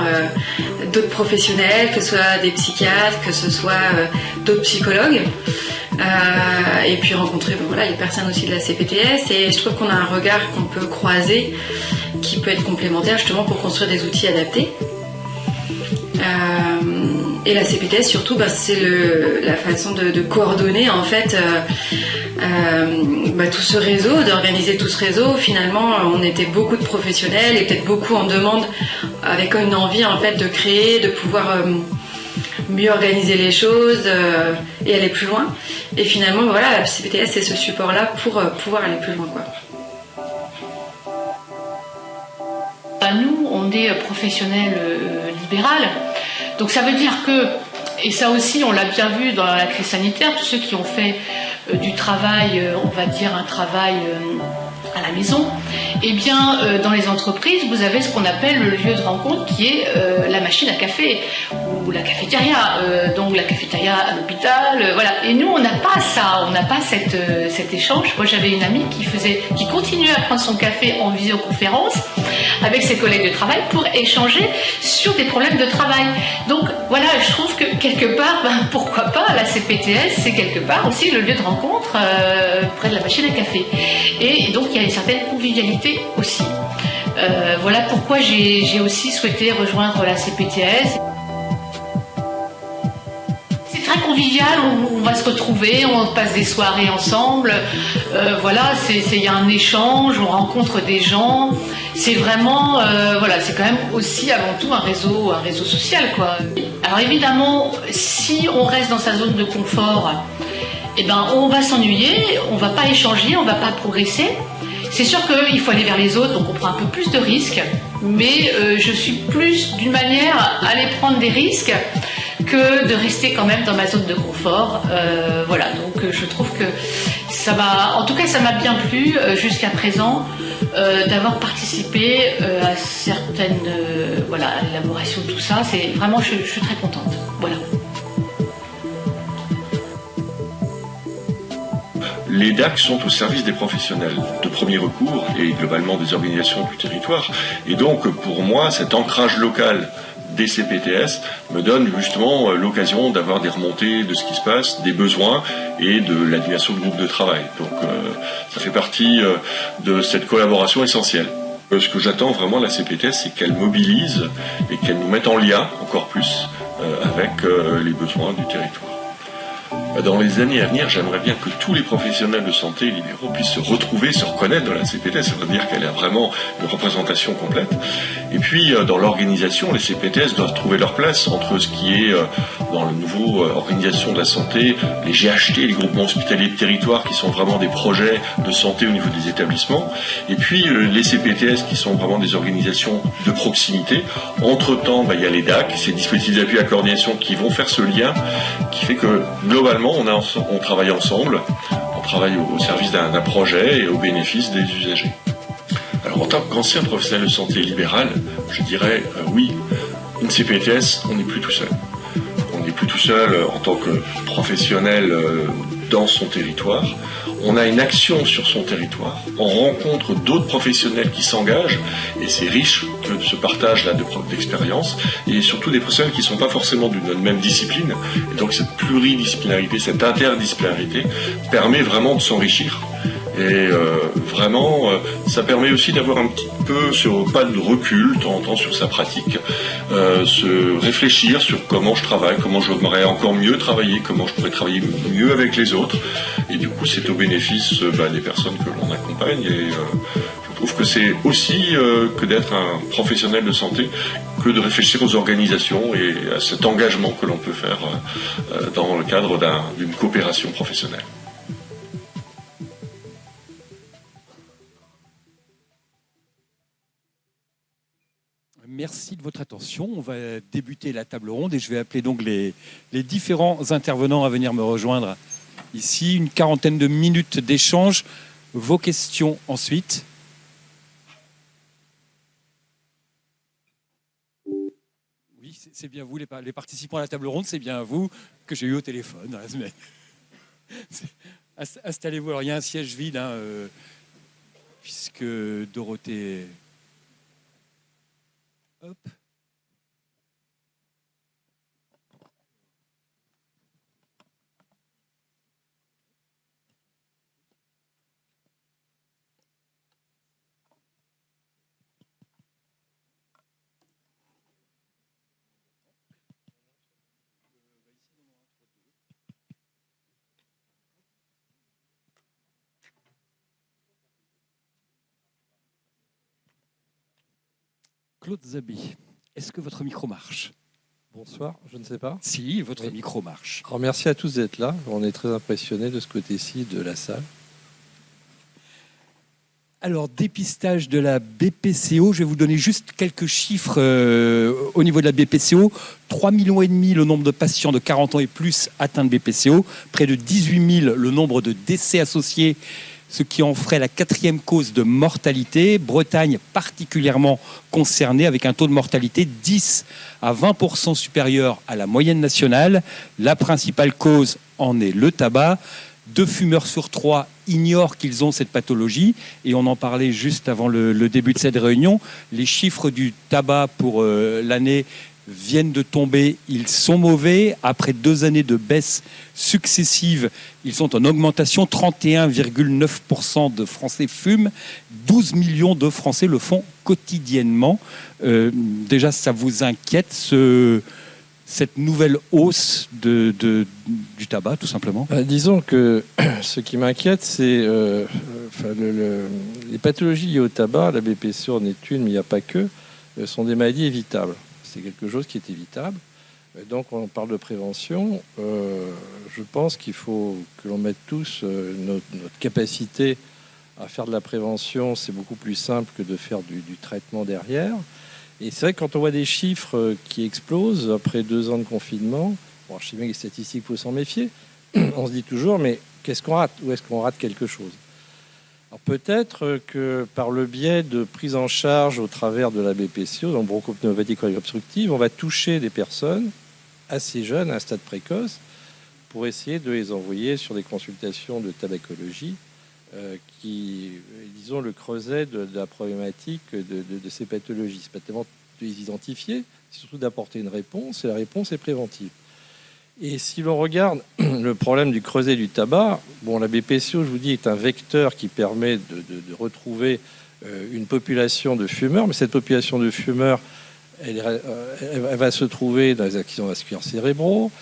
d'autres professionnels, que ce soit des psychiatres, que ce soit d'autres psychologues. Et puis rencontrer les personnes aussi de la CPTS, et je trouve qu'on a un regard qu'on peut croiser qui peut être complémentaire justement pour construire des outils adaptés. Et la CPTS surtout, c'est la façon de coordonner en fait tout ce réseau, d'organiser tout ce réseau. Finalement, on était beaucoup de professionnels et peut-être beaucoup en demande, avec une envie en fait de créer, de pouvoir mieux organiser les choses et aller plus loin. Et finalement, la CPTS, c'est ce support-là pour pouvoir aller plus loin, quoi. Nous, on est professionnels libéral, donc ça veut dire que, et ça aussi on l'a bien vu dans la crise sanitaire, tous ceux qui ont fait du travail, on va dire un travail à la maison, eh bien dans les entreprises vous avez ce qu'on appelle le lieu de rencontre qui est la machine à café ou la cafétéria, donc la cafétéria à l'hôpital, voilà. Et nous on n'a pas ça, on n'a pas cet échange. Moi j'avais une amie qui continuait à prendre son café en visioconférence avec ses collègues de travail pour échanger sur des problèmes de travail. Donc voilà, je trouve que quelque part, pourquoi pas, la CPTS c'est quelque part aussi le lieu de rencontre près de la machine à café. Et donc il y a une certaine convivialité aussi. Voilà pourquoi j'ai aussi souhaité rejoindre la CPTS. C'est très convivial, on va se retrouver, on passe des soirées ensemble. Voilà, il y a un échange, on rencontre des gens. C'est vraiment, c'est quand même aussi avant tout un réseau social, quoi. Alors évidemment, si on reste dans sa zone de confort, on va s'ennuyer, on va pas échanger, on va pas progresser. C'est sûr qu'il faut aller vers les autres, donc on prend un peu plus de risques, mais je suis plus d'une manière à aller prendre des risques que de rester quand même dans ma zone de confort. Donc je trouve que ça m'a bien plu jusqu'à présent d'avoir participé à certaines, à l'élaboration de tout ça. C'est vraiment, je suis très contente. Voilà. Les DAC sont au service des professionnels de premier recours et globalement des organisations du territoire. Et donc, pour moi, cet ancrage local des CPTS me donne justement l'occasion d'avoir des remontées de ce qui se passe, des besoins et de l'animation de groupes de travail. Donc, ça fait partie de cette collaboration essentielle. Ce que j'attends vraiment de la CPTS, c'est qu'elle mobilise et qu'elle nous mette en lien encore plus avec les besoins du territoire. Dans les années à venir, j'aimerais bien que tous les professionnels de santé libéraux puissent se retrouver, se reconnaître dans la CPTS. Ça veut dire qu'elle a vraiment une représentation complète. Et puis, dans l'organisation, les CPTS doivent trouver leur place entre ce qui est dans le nouveau organisation de la santé, les GHT, les groupements hospitaliers de territoire, qui sont vraiment des projets de santé au niveau des établissements, et puis les CPTS, qui sont vraiment des organisations de proximité. Entre-temps, il y a les DAC, ces dispositifs d'appui à la coordination, qui vont faire ce lien, qui fait que, globalement, on travaille ensemble, on travaille au service d'un projet et au bénéfice des usagers. Alors en tant qu'ancien professionnel de santé libéral, je dirais oui, une CPTS, on n'est plus tout seul. On n'est plus tout seul en tant que professionnel dans son territoire. On a une action sur son territoire. On rencontre d'autres professionnels qui s'engagent et c'est riche de ce partage-là d'expérience et surtout des professionnels qui ne sont pas forcément d'une même discipline. Et donc cette pluridisciplinarité, cette interdisciplinarité permet vraiment de s'enrichir. Et vraiment, ça permet aussi d'avoir un petit peu, pas de recul, de temps en temps sur sa pratique, se réfléchir sur comment je travaille, comment j'aimerais encore mieux travailler, comment je pourrais travailler mieux avec les autres. Et du coup, c'est au bénéfice des personnes que l'on accompagne. Et je trouve que c'est aussi que d'être un professionnel de santé, que de réfléchir aux organisations et à cet engagement que l'on peut faire dans le cadre d'une coopération professionnelle. Merci de votre attention. On va débuter la table ronde et je vais appeler donc les différents intervenants à venir me rejoindre ici. Une quarantaine de minutes d'échange. Vos questions ensuite. Oui, c'est bien vous, les participants à la table ronde, c'est bien vous que j'ai eu au téléphone dans la semaine. Installez-vous. Alors, il y a un siège vide, hein, puisque Dorothée... Hop. Claude Zabi, est-ce que votre micro marche? Bonsoir, je ne sais pas. Si, votre micro marche. Alors, merci à tous d'être là. On est très impressionnés de ce côté-ci de la salle. Alors, dépistage de la BPCO, je vais vous donner juste quelques chiffres au niveau de la BPCO. 3,5 millions le nombre de patients de 40 ans et plus atteints de BPCO, près de 18 000 le nombre de décès associés, ce qui en ferait la 4e cause de mortalité. Bretagne particulièrement concernée, avec un taux de mortalité 10 à 20% supérieur à la moyenne nationale. La principale cause en est le tabac. 2 fumeurs sur 3 ignorent qu'ils ont cette pathologie. Et on en parlait juste avant le début de cette réunion. Les chiffres du tabac pour l'année viennent de tomber, ils sont mauvais. Après 2 années de baisse successive, ils sont en augmentation. 31,9% de Français fument. 12 millions de Français le font quotidiennement. Déjà, ça vous inquiète, cette nouvelle hausse du tabac, tout simplement? Disons que ce qui m'inquiète, c'est les pathologies liées au tabac. La BPCO en est une, mais il n'y a pas que. Sont des maladies évitables. C'est quelque chose qui est évitable. Donc, on parle de prévention. Je pense qu'il faut que l'on mette tous notre capacité à faire de la prévention. C'est beaucoup plus simple que de faire du traitement derrière. Et c'est vrai que quand on voit des chiffres qui explosent après 2 ans de confinement, bon, je sais bien que les statistiques, il faut s'en méfier. On se dit toujours, mais qu'est-ce qu'on rate? Où est-ce qu'on rate quelque chose? Alors peut-être que par le biais de prise en charge au travers de la BPCO, donc bronchopneumopathie chronique obstructive, on va toucher des personnes assez jeunes, à un stade précoce, pour essayer de les envoyer sur des consultations de tabacologie qui, disons, le creuset de la problématique de ces pathologies. C'est pas tellement de les identifier, c'est surtout d'apporter une réponse, et la réponse est préventive. Et si l'on regarde le problème du creuset du tabac, bon, la BPCO, je vous dis, est un vecteur qui permet de retrouver une population de fumeurs, mais cette population de fumeurs, elle va se trouver dans les accidents vasculaires cérébraux,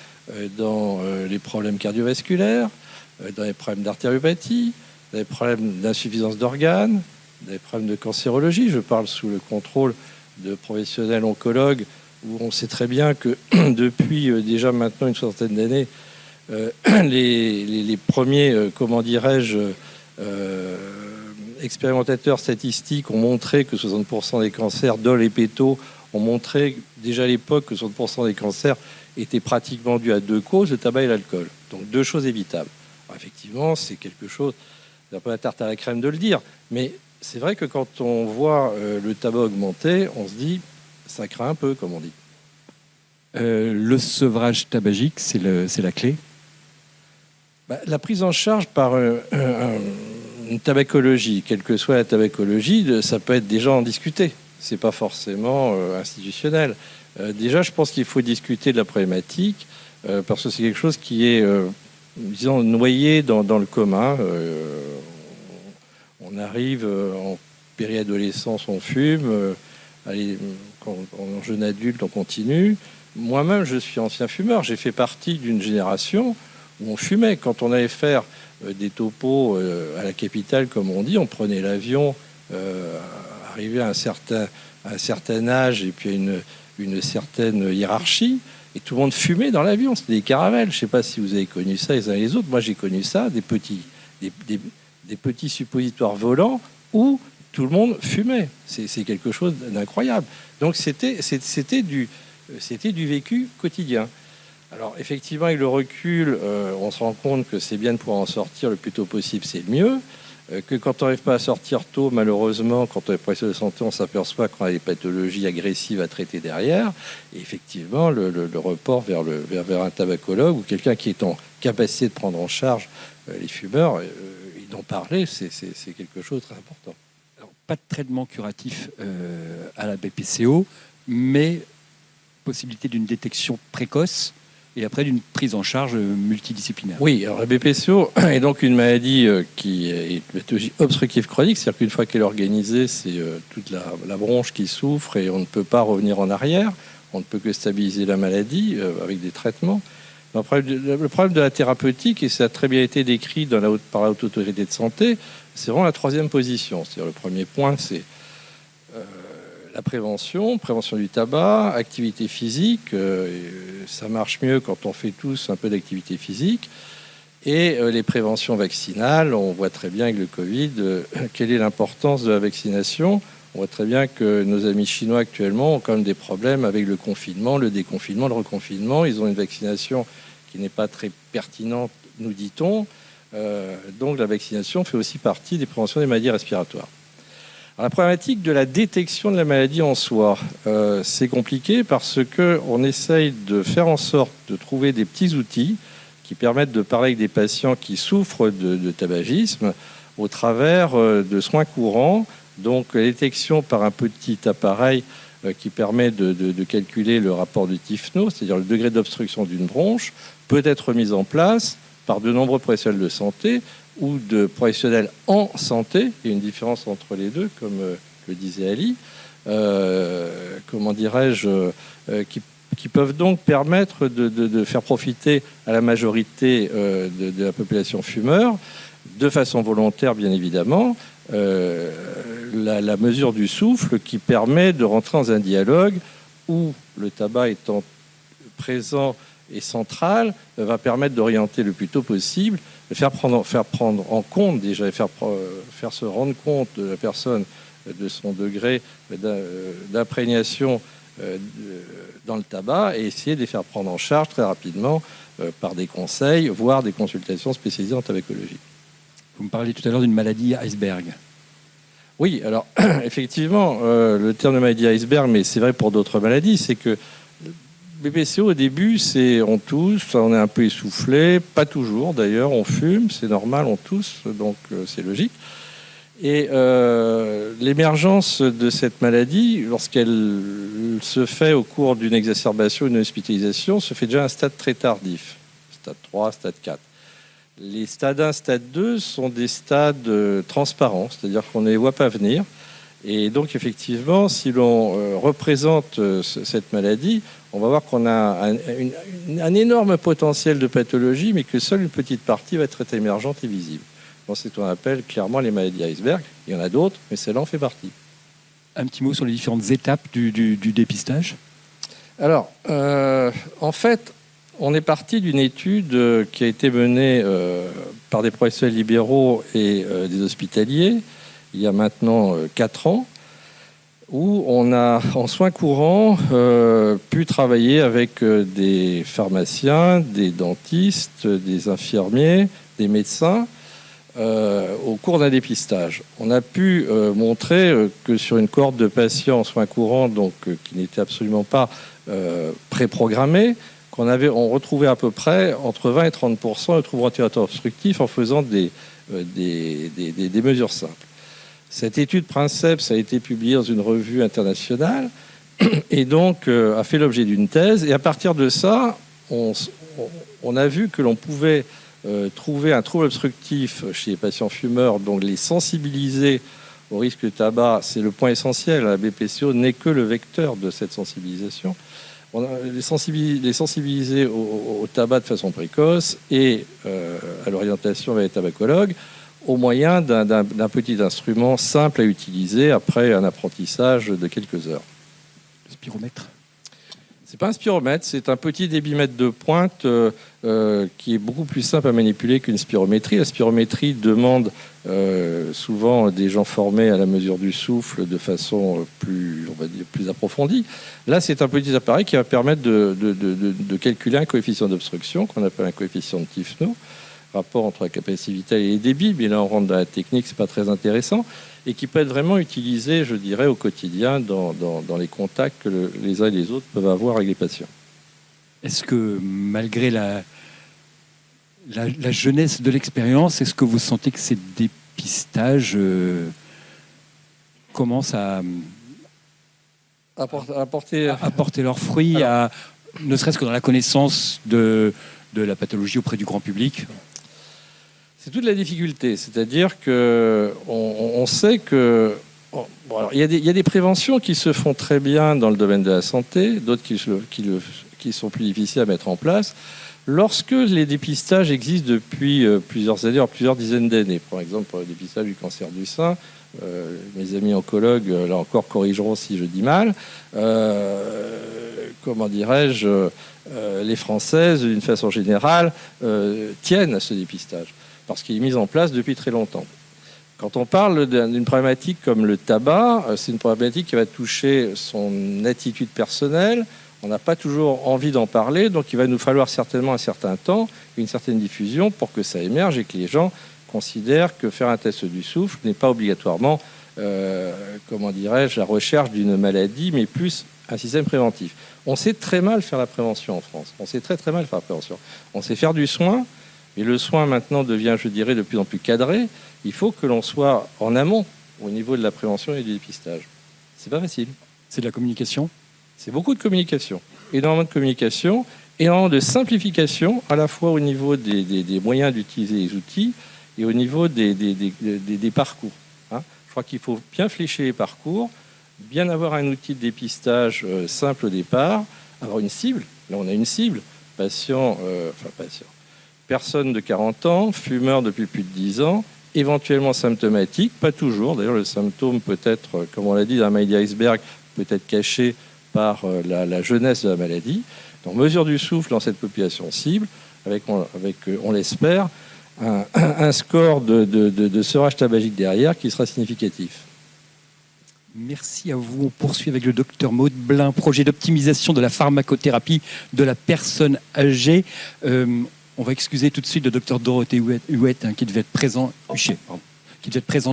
dans les problèmes cardiovasculaires, dans les problèmes d'artériopathie, dans les problèmes d'insuffisance d'organes, dans les problèmes de cancérologie. Je parle sous le contrôle de professionnels oncologues, où on sait très bien que depuis déjà maintenant une soixantaine d'années, les premiers, comment dirais-je, expérimentateurs statistiques ont montré que 60% des cancers dol et péto ont montré déjà à l'époque que 60% des cancers étaient pratiquement dus à 2 causes, le tabac et l'alcool. Donc 2 choses évitables. Alors, effectivement, c'est quelque chose, c'est un peu la tarte à la crème de le dire, mais c'est vrai que quand on voit le tabac augmenter, on se dit, ça craint un peu, comme on dit. Le sevrage tabagique, c'est la clé? La prise en charge par une tabacologie, quelle que soit la tabacologie, ça peut être déjà en discuter. C'est pas forcément institutionnel. Déjà, je pense qu'il faut discuter de la problématique parce que c'est quelque chose qui est, disons, noyé dans le commun. On arrive en périadolescence, on fume. En jeune adulte, on continue. Moi-même, je suis ancien fumeur. J'ai fait partie d'une génération où on fumait. Quand on allait faire des topos à la capitale, comme on dit, on prenait l'avion, arrivé à un certain âge et puis à une certaine hiérarchie, et tout le monde fumait dans l'avion. C'était des caravelles. Je ne sais pas si vous avez connu ça les uns et les autres. Moi, j'ai connu ça, des petits suppositoires volants où tout le monde fumait. C'est quelque chose d'incroyable. Donc c'était du vécu quotidien. Alors effectivement, avec le recul, on se rend compte que c'est bien de pouvoir en sortir le plus tôt possible, c'est le mieux. Que quand on n'arrive pas à sortir tôt, malheureusement, quand on est professionnel de santé, on s'aperçoit qu'on a des pathologies agressives à traiter derrière. Et effectivement, le report vers un tabacologue ou quelqu'un qui est en capacité de prendre en charge les fumeurs, d'en parler, c'est quelque chose de très important. Alors, pas de traitement curatif à la BPCO, mais possibilité d'une détection précoce et après d'une prise en charge multidisciplinaire. Oui, alors la BPCO est donc une maladie qui est une pathologie obstructive chronique, c'est-à-dire qu'une fois qu'elle est organisée, c'est toute la bronche qui souffre et on ne peut pas revenir en arrière, on ne peut que stabiliser la maladie avec des traitements. Le problème de la thérapeutique, et ça a très bien été décrit par la Haute Autorité de Santé, c'est vraiment la troisième position. C'est-à-dire le premier point, c'est la prévention du tabac, activité physique, ça marche mieux quand on fait tous un peu d'activité physique, et les préventions vaccinales. On voit très bien avec le Covid quelle est l'importance de la vaccination. On voit très bien que nos amis chinois actuellement ont quand même des problèmes avec le confinement, le déconfinement, le reconfinement. Ils ont une vaccination qui n'est pas très pertinente, nous dit-on. Donc la vaccination fait aussi partie des préventions des maladies respiratoires. Alors, la problématique de la détection de la maladie en soi, c'est compliqué parce qu'on essaye de faire en sorte de trouver des petits outils qui permettent de parler avec des patients qui souffrent de tabagisme au travers de soins courants. Donc la détection par un petit appareil qui permet de calculer le rapport de Tifno, c'est-à-dire le degré d'obstruction d'une bronche, peut être mise en place par de nombreux professionnels de santé ou de professionnels en santé. Il y a une différence entre les deux, comme le disait Ali, qui peuvent donc permettre de faire profiter à la majorité de la population fumeur, de façon volontaire bien évidemment, la mesure du souffle qui permet de rentrer dans un dialogue où le tabac étant présent et central va permettre d'orienter le plus tôt possible, de faire prendre en compte déjà, faire se rendre compte de la personne de son degré d'imprégnation dans le tabac et essayer de les faire prendre en charge très rapidement par des conseils, voire des consultations spécialisées en tabacologie. Vous me parliez tout à l'heure d'une maladie iceberg. Oui, alors effectivement, le terme de maladie iceberg, mais c'est vrai pour d'autres maladies, c'est que BPCO au début, on tousse, on est un peu essoufflé, pas toujours d'ailleurs, on fume, c'est normal, on tousse, donc c'est logique. Et l'émergence de cette maladie, lorsqu'elle se fait au cours d'une exacerbation ou d'une hospitalisation, se fait déjà à un stade très tardif, stade 3, stade 4. Les stades 1, stade 2 sont des stades transparents, c'est-à-dire qu'on ne les voit pas venir. Et donc, effectivement, si l'on représente cette maladie, on va voir qu'on a un énorme potentiel de pathologie, mais que seule une petite partie va être émergente et visible. Donc, c'est ce qu'on appelle clairement les maladies iceberg. Il y en a d'autres, mais celle-là en fait partie. Un petit mot sur les différentes étapes du dépistage. Alors, en fait, on est parti d'une étude qui a été menée par des professionnels libéraux et des hospitaliers il y a maintenant 4 ans, où on a, en soins courants, pu travailler avec des pharmaciens, des dentistes, des infirmiers, des médecins, au cours d'un dépistage. On a pu montrer que sur une cohorte de patients en soins courants, donc qui n'étaient absolument pas préprogrammés, on retrouvait à peu près entre 20 et 30% de troubles ventilateurs obstructifs en faisant des mesures simples. Cette étude Princeps a été publiée dans une revue internationale et donc a fait l'objet d'une thèse. Et à partir de ça, on a vu que l'on pouvait trouver un trouble obstructif chez les patients fumeurs, donc les sensibiliser au risque de tabac. C'est le point essentiel. La BPCO n'est que le vecteur de cette sensibilisation. Les sensibiliser au tabac de façon précoce et à l'orientation vers les tabacologues au moyen d'un petit instrument simple à utiliser après un apprentissage de quelques heures. Le spiromètre. C'est pas un spiromètre, c'est un petit débitmètre de pointe qui est beaucoup plus simple à manipuler qu'une spirométrie. La spirométrie demande souvent des gens formés à la mesure du souffle de façon plus, on va dire, plus approfondie. Là, c'est un petit appareil qui va permettre de calculer un coefficient d'obstruction qu'on appelle un coefficient de Tifno, rapport entre la capacité vitale et les débits, mais là on rentre dans la technique, c'est pas très intéressant, et qui peut être vraiment utilisé, je dirais, au quotidien dans les contacts que les uns et les autres peuvent avoir avec les patients. Est-ce que malgré la jeunesse de l'expérience, est-ce que vous sentez que ces dépistages commencent à apporter leurs fruits, ne serait-ce que dans la connaissance de la pathologie auprès du grand public? C'est toute la difficulté, c'est-à-dire que on sait que il y a des préventions qui se font très bien dans le domaine de la santé, d'autres qui sont plus difficiles à mettre en place. Lorsque les dépistages existent depuis plusieurs années, plusieurs dizaines d'années, par exemple pour le dépistage du cancer du sein, mes amis oncologues, là encore, corrigeront si je dis mal, comment dirais-je, les Françaises, d'une façon générale, tiennent à ce dépistage, parce qu'il est mis en place depuis très longtemps. Quand on parle d'une problématique comme le tabac, c'est une problématique qui va toucher son attitude personnelle. On n'a pas toujours envie d'en parler, donc il va nous falloir certainement un certain temps, une certaine diffusion pour que ça émerge et que les gens considèrent que faire un test du souffle n'est pas obligatoirement, comment dirais-je, la recherche d'une maladie, mais plus un système préventif. On sait très mal faire la prévention en France. On sait très très mal faire la prévention. On sait faire du soin, mais le soin maintenant devient, je dirais, de plus en plus cadré. Il faut que l'on soit en amont au niveau de la prévention et du dépistage. C'est pas facile. C'est de la communication. C'est beaucoup de communication, énormément de communication, énormément de simplification, à la fois au niveau des moyens d'utiliser les outils et au niveau des parcours. Hein. Je crois qu'il faut bien flécher les parcours, bien avoir un outil de dépistage simple au départ, avoir une cible. Là, on a une cible, patient, personne de 40 ans, fumeur depuis plus de 10 ans, éventuellement symptomatique, pas toujours. D'ailleurs, le symptôme peut être, comme on l'a dit, d'un maladie iceberg, peut être caché par la jeunesse de la maladie. Donc, mesure du souffle dans cette population cible, avec on l'espère, un score de sevrage tabagique derrière qui sera significatif. Merci à vous. On poursuit avec le docteur Maud Blin, projet d'optimisation de la pharmacothérapie de la personne âgée. On va excuser tout de suite le docteur Dorothée Huette, qui devait être présente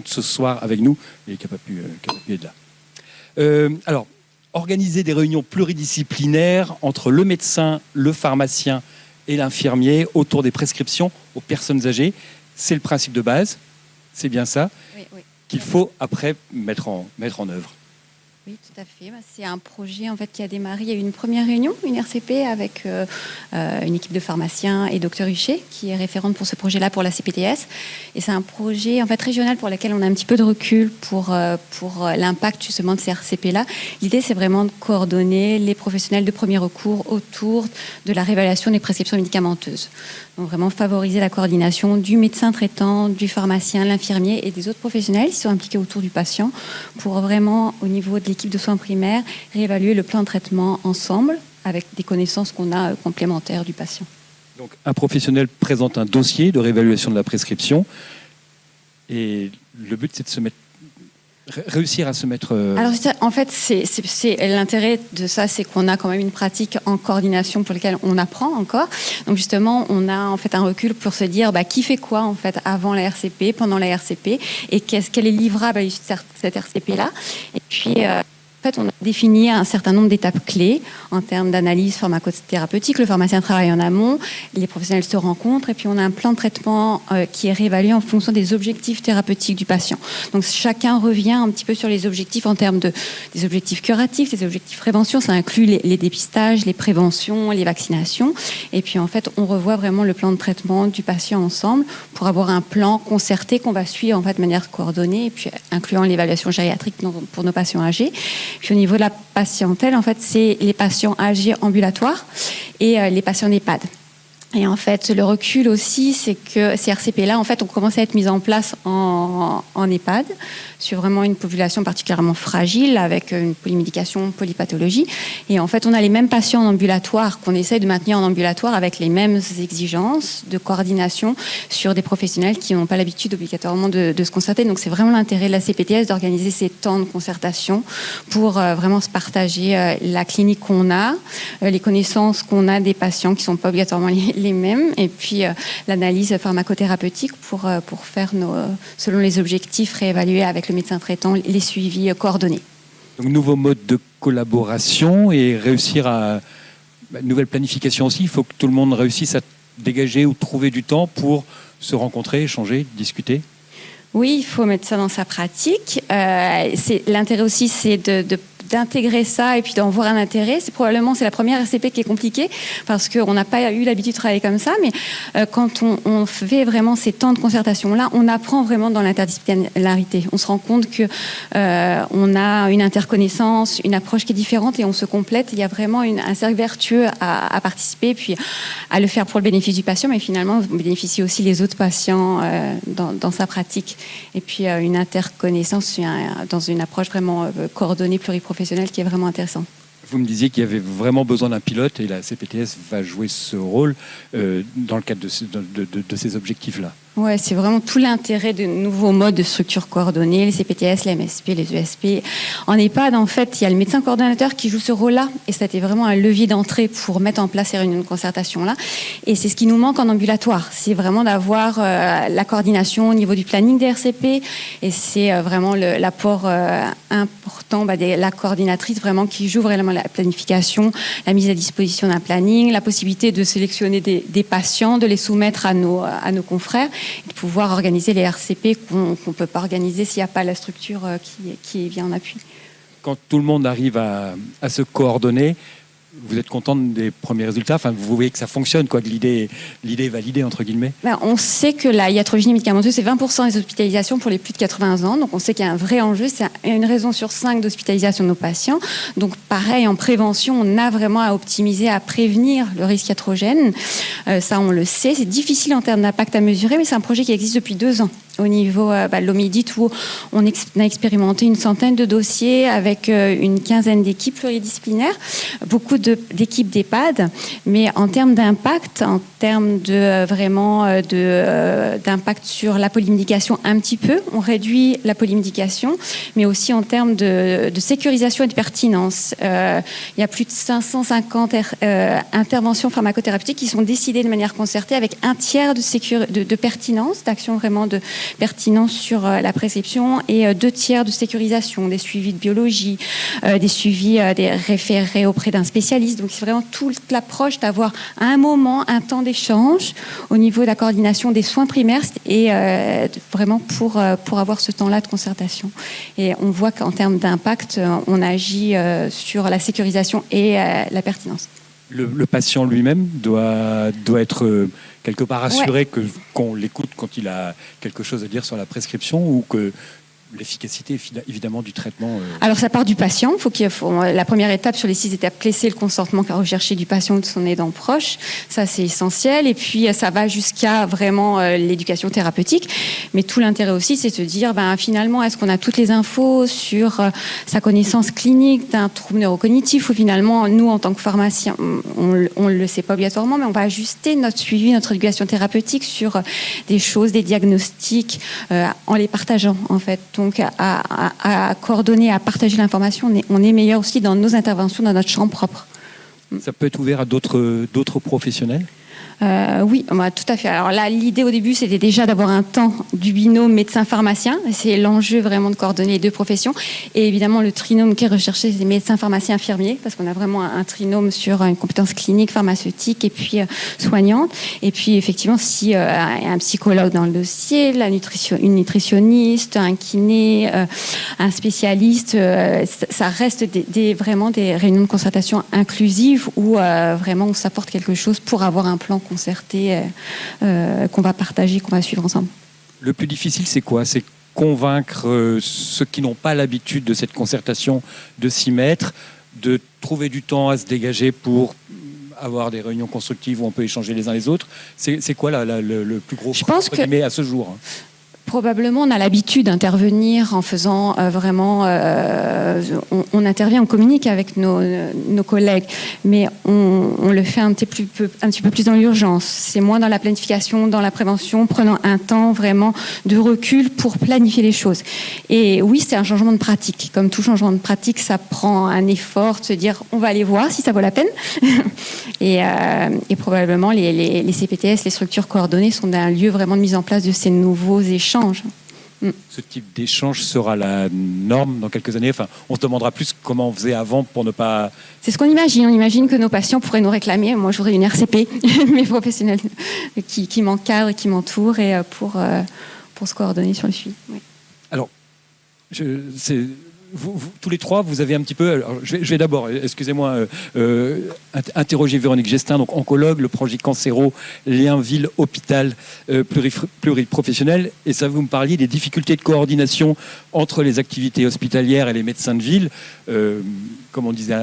ce soir avec nous et qui n'a pas pu être là. Alors, organiser des réunions pluridisciplinaires entre le médecin, le pharmacien et l'infirmier autour des prescriptions aux personnes âgées, c'est le principe de base, c'est bien ça, oui. qu'il faut après mettre en œuvre. Oui, tout à fait. C'est un projet en fait qui a démarré. Il y a eu une première réunion, une RCP avec une équipe de pharmaciens et Dr Huchet qui est référente pour ce projet-là pour la CPTS. Et c'est un projet en fait régional pour lequel on a un petit peu de recul pour l'impact justement de ces RCP-là. L'idée, c'est vraiment de coordonner les professionnels de premier recours autour de la réévaluation des prescriptions médicamenteuses. Donc vraiment favoriser la coordination du médecin traitant, du pharmacien, l'infirmier et des autres professionnels qui sont impliqués autour du patient pour vraiment, au niveau de l'équipe de soins primaires, réévaluer le plan de traitement ensemble avec des connaissances qu'on a complémentaires du patient. Donc un professionnel présente un dossier de réévaluation de la prescription et le but c'est de réussir à se mettre... Alors en fait, c'est l'intérêt de ça, c'est qu'on a quand même une pratique en coordination pour laquelle on apprend encore. Donc justement, on a en fait un recul pour se dire qui fait quoi en fait avant la RCP, pendant la RCP, et quel est livrable à l'issue de cette RCP-là. Et puis... En fait, on a défini un certain nombre d'étapes clés en termes d'analyse pharmacothérapeutique. Le pharmacien travaille en amont, les professionnels se rencontrent et puis on a un plan de traitement qui est réévalué en fonction des objectifs thérapeutiques du patient. Donc chacun revient un petit peu sur les objectifs en termes des objectifs curatifs, des objectifs prévention. Ça inclut les dépistages, les préventions, les vaccinations. Et puis en fait, on revoit vraiment le plan de traitement du patient ensemble pour avoir un plan concerté qu'on va suivre en fait de manière coordonnée et puis incluant l'évaluation gériatrique pour nos patients âgés. Puis au niveau de la patientèle, en fait, c'est les patients âgés ambulatoires et les patients EHPAD. Et en fait, le recul aussi, c'est que ces RCP-là, en fait, ont commencé à être mis en place en EHPAD, sur vraiment une population particulièrement fragile, avec une polymédication, polypathologie. Et en fait, on a les mêmes patients en ambulatoire qu'on essaie de maintenir en ambulatoire avec les mêmes exigences de coordination sur des professionnels qui n'ont pas l'habitude obligatoirement de se concerter. Donc, c'est vraiment l'intérêt de la CPTS d'organiser ces temps de concertation pour vraiment se partager la clinique qu'on a, les connaissances qu'on a des patients qui ne sont pas obligatoirement les mêmes, et puis l'analyse pharmacothérapeutique pour faire selon les objectifs, réévaluer avec le médecin traitant les suivis coordonnés. Donc, nouveau mode de collaboration et réussir à... nouvelle planification aussi. Il faut que tout le monde réussisse à dégager ou trouver du temps pour se rencontrer, échanger, discuter. Oui, il faut mettre ça dans sa pratique. L'intérêt aussi, c'est d'intégrer ça et puis d'en voir un intérêt. C'est la première RCP qui est compliquée parce qu'on n'a pas eu l'habitude de travailler comme ça, mais quand on fait vraiment ces temps de concertation-là, on apprend vraiment dans l'interdisciplinarité. On se rend compte qu'on a une interconnaissance, une approche qui est différente et on se complète. Il y a vraiment un cercle vertueux à participer, puis à le faire pour le bénéfice du patient, mais finalement, on bénéficie aussi les autres patients dans sa pratique. Et puis une interconnaissance dans une approche vraiment coordonnée, pluriprofessionnelle, qui est vraiment intéressant. Vous me disiez qu'il y avait vraiment besoin d'un pilote et la CPTS va jouer ce rôle dans le cadre de ces objectifs-là. Ouais, c'est vraiment tout l'intérêt de nouveaux modes de structure coordonnée, les CPTS, les MSP, les ESP. En EHPAD, en fait, il y a le médecin coordonnateur qui joue ce rôle-là, et ça a été vraiment un levier d'entrée pour mettre en place ces réunions de concertation-là. Et c'est ce qui nous manque en ambulatoire, c'est vraiment d'avoir la coordination au niveau du planning des RCP, et c'est vraiment l'apport important de la coordinatrice vraiment qui joue vraiment la planification, la mise à disposition d'un planning, la possibilité de sélectionner des patients, de les soumettre à nos confrères, et de pouvoir organiser les RCP qu'on ne peut pas organiser s'il n'y a pas la structure qui vient en appui. Quand tout le monde arrive à se coordonner, vous êtes contente des premiers résultats, enfin, vous voyez que ça fonctionne, quoi, que l'idée est validée, entre guillemets. On sait que la iatrogénie médicamenteuse, c'est 20% des hospitalisations pour les plus de 80 ans. Donc, on sait qu'il y a un vrai enjeu. C'est une raison sur 5 d'hospitalisation de nos patients. Donc, pareil, en prévention, on a vraiment à optimiser, à prévenir le risque iatrogène. Ça, on le sait. C'est difficile en termes d'impact à mesurer, mais c'est un projet qui existe depuis 2 ans. Au niveau de l'Omidit, où on a expérimenté une centaine de dossiers avec une quinzaine d'équipes pluridisciplinaires, beaucoup d'équipes d'EHPAD, mais en termes d'impact, en termes d'impact sur la polymédication un petit peu, on réduit la polymédication, mais aussi en termes de sécurisation et de pertinence. Il y a plus de 550 interventions pharmacothérapeutiques qui sont décidées de manière concertée avec un tiers de pertinence, d'action vraiment de pertinence sur la prescription et 2 tiers de sécurisation, des suivis de biologie, des suivis des référés auprès d'un spécialiste. Donc c'est vraiment toute l'approche d'avoir à un moment un temps d'échange au niveau de la coordination des soins primaires et vraiment pour avoir ce temps-là de concertation. Et on voit qu'en termes d'impact, on agit sur la sécurisation et la pertinence. Le patient lui-même doit être quelque part assuré qu'on l'écoute quand il a quelque chose à dire sur la prescription, ou que l'efficacité évidemment du traitement. Alors ça part du patient. La première étape sur les 6 étapes clés, c'est le consentement recherché du patient ou de son aidant proche. Ça, c'est essentiel. Et puis ça va jusqu'à vraiment l'éducation thérapeutique. Mais tout l'intérêt aussi, c'est de se dire finalement, est-ce qu'on a toutes les infos sur sa connaissance clinique d'un trouble neurocognitif, ou finalement, nous, en tant que pharmacien, on ne le sait pas obligatoirement, mais on va ajuster notre suivi, notre éducation thérapeutique sur des choses, des diagnostics, en les partageant, en fait. Donc, à coordonner, à partager l'information, on est meilleur aussi dans nos interventions, dans notre champ propre. Ça peut être ouvert à d'autres professionnels ? Oui, tout à fait. Alors là, l'idée au début, c'était déjà d'avoir un temps du binôme médecin-pharmacien. C'est l'enjeu vraiment de coordonner les 2 professions. Et évidemment, le trinôme qui est recherché, c'est médecin-pharmacien-infirmier, parce qu'on a vraiment un trinôme sur une compétence clinique, pharmaceutique et puis soignante. Et puis, effectivement, si y a un psychologue dans le dossier, une nutritionniste, un kiné, un spécialiste, ça reste vraiment des réunions de concertation inclusives où vraiment on s'apporte quelque chose pour avoir un plan concerté qu'on va partager, qu'on va suivre ensemble. Le plus difficile, c'est quoi ? C'est convaincre ceux qui n'ont pas l'habitude de cette concertation de s'y mettre, de trouver du temps à se dégager pour avoir des réunions constructives où on peut échanger les uns les autres. C'est quoi le plus gros Je pense frein à ce jour? Probablement, on a l'habitude d'intervenir en faisant vraiment... on intervient, on communique avec nos collègues, mais on le fait un petit peu plus dans l'urgence. C'est moins dans la planification, dans la prévention, prenant un temps vraiment de recul pour planifier les choses. Et oui, c'est un changement de pratique. Comme tout changement de pratique, ça prend un effort de se dire, on va aller voir si ça vaut la peine. et probablement, les CPTS, les structures coordonnées, sont un lieu vraiment de mise en place de ces nouveaux échanges. Ce type d'échange sera la norme dans quelques années. Enfin, on se demandera plus comment on faisait avant pour ne pas... C'est ce qu'on imagine. On imagine que nos patients pourraient nous réclamer. Moi, je voudrais une RCP, mes professionnels qui m'encadrent et qui m'entourent et pour se coordonner sur le suivi. Oui. Alors, vous, tous les trois, vous avez un petit peu... Alors, je vais d'abord, excusez-moi, interroger Véronique Gestin, donc oncologue, le projet Cancéro, lien ville-hôpital pluriprofessionnel. Et ça, vous me parliez des difficultés de coordination entre les activités hospitalières et les médecins de ville. Comme on disait,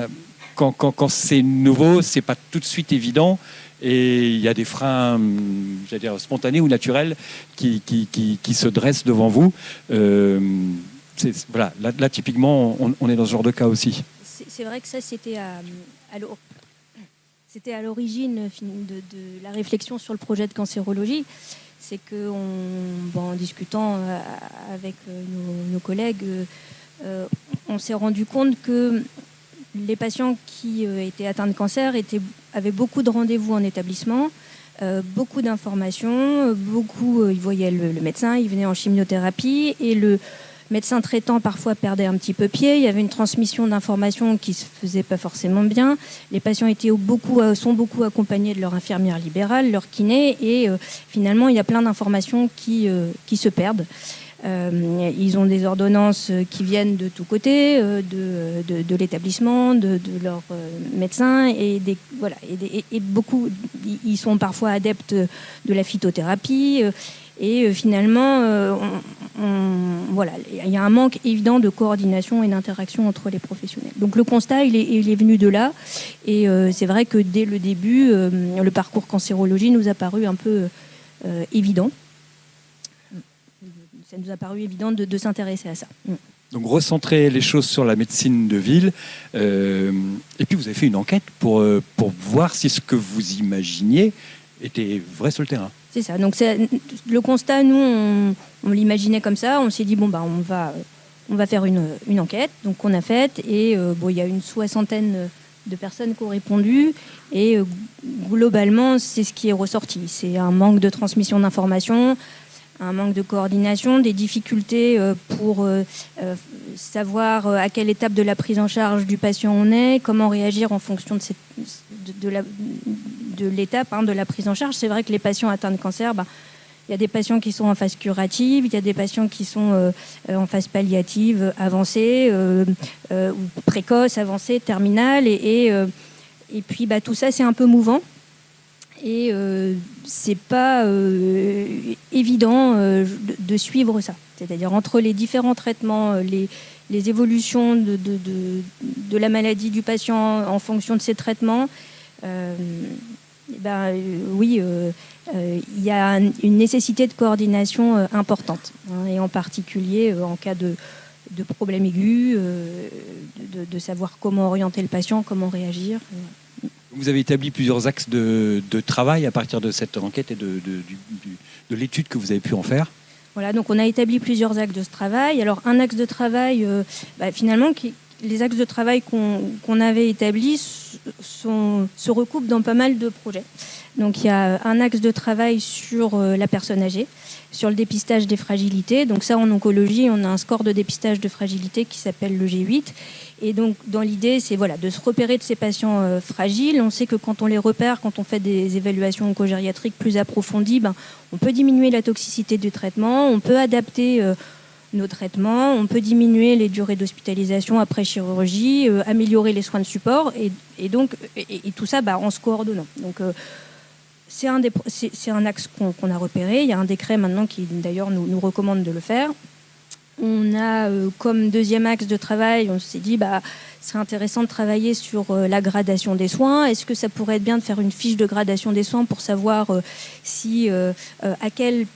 quand c'est nouveau, c'est pas tout de suite évident. Et il y a des freins, j'allais dire, spontanés ou naturels qui se dressent devant vous. Voilà, là, typiquement, on est dans ce genre de cas aussi. C'est vrai que ça, c'était à l'origine de la réflexion sur le projet de cancérologie. C'est qu'en discutant avec nos collègues, on s'est rendu compte que les patients qui étaient atteints de cancer avaient beaucoup de rendez-vous en établissement, beaucoup d'informations, ils voyaient le médecin, ils venaient en chimiothérapie et le médecin traitant parfois perdait un petit peu pied. Il y avait une transmission d'informations qui ne se faisait pas forcément bien. Les patients sont beaucoup accompagnés de leur infirmière libérale, leur kiné, et finalement, il y a plein d'informations qui se perdent. Ils ont des ordonnances qui viennent de tous côtés, de l'établissement, de leur médecin, et beaucoup, ils sont parfois adeptes de la phytothérapie. Et finalement, il y a un manque évident de coordination et d'interaction entre les professionnels. Donc le constat, il est venu de là. Et c'est vrai que dès le début, le parcours cancérologie nous a paru un peu évident. Ça nous a paru évident de s'intéresser à ça. Donc recentrer les choses sur la médecine de ville. Et puis vous avez fait une enquête pour voir si ce que vous imaginiez était vrai sur le terrain. C'est ça. Donc le constat, nous, on l'imaginait comme ça. On s'est dit, on va faire une enquête. Donc on a faite. Et il y a une 60aine de personnes qui ont répondu. Et globalement, c'est ce qui est ressorti. C'est un manque de transmission d'informations, un manque de coordination, des difficultés pour savoir à quelle étape de la prise en charge du patient on est, comment réagir en fonction de l'étape de la prise en charge. C'est vrai que les patients atteints de cancer, il y a des patients qui sont en phase curative, il y a des patients qui sont en phase palliative avancée, ou précoce, avancée, terminale. Et puis tout ça, c'est un peu mouvant. Et c'est pas évident de suivre ça. C'est-à-dire entre les différents traitements, les évolutions de la maladie du patient en fonction de ces traitements, il y a une nécessité de coordination importante. Et en particulier en cas de problème aigu, de savoir comment orienter le patient, comment réagir. Vous avez établi plusieurs axes de travail à partir de cette enquête et de l'étude que vous avez pu en faire. Voilà, donc on a établi plusieurs axes de ce travail. Alors un axe de travail, finalement, les axes de travail qu'on avait établis se recoupent dans pas mal de projets. Donc il y a un axe de travail sur la personne âgée, sur le dépistage des fragilités. Donc ça, en oncologie, on a un score de dépistage de fragilité qui s'appelle le G8. Et donc, dans l'idée, c'est de se repérer de ces patients fragiles. On sait que quand on les repère, quand on fait des évaluations oncogériatriques plus approfondies, on peut diminuer la toxicité du traitement, on peut adapter nos traitements, on peut diminuer les durées d'hospitalisation après chirurgie, améliorer les soins de support, et tout ça en se coordonnant. Donc, c'est un axe qu'on a repéré. Il y a un décret maintenant qui, d'ailleurs, nous recommande de le faire. on a comme deuxième axe de travail, on s'est dit ce serait intéressant de travailler sur la gradation des soins. Est-ce que ça pourrait être bien de faire une fiche de gradation des soins pour savoir si à quelle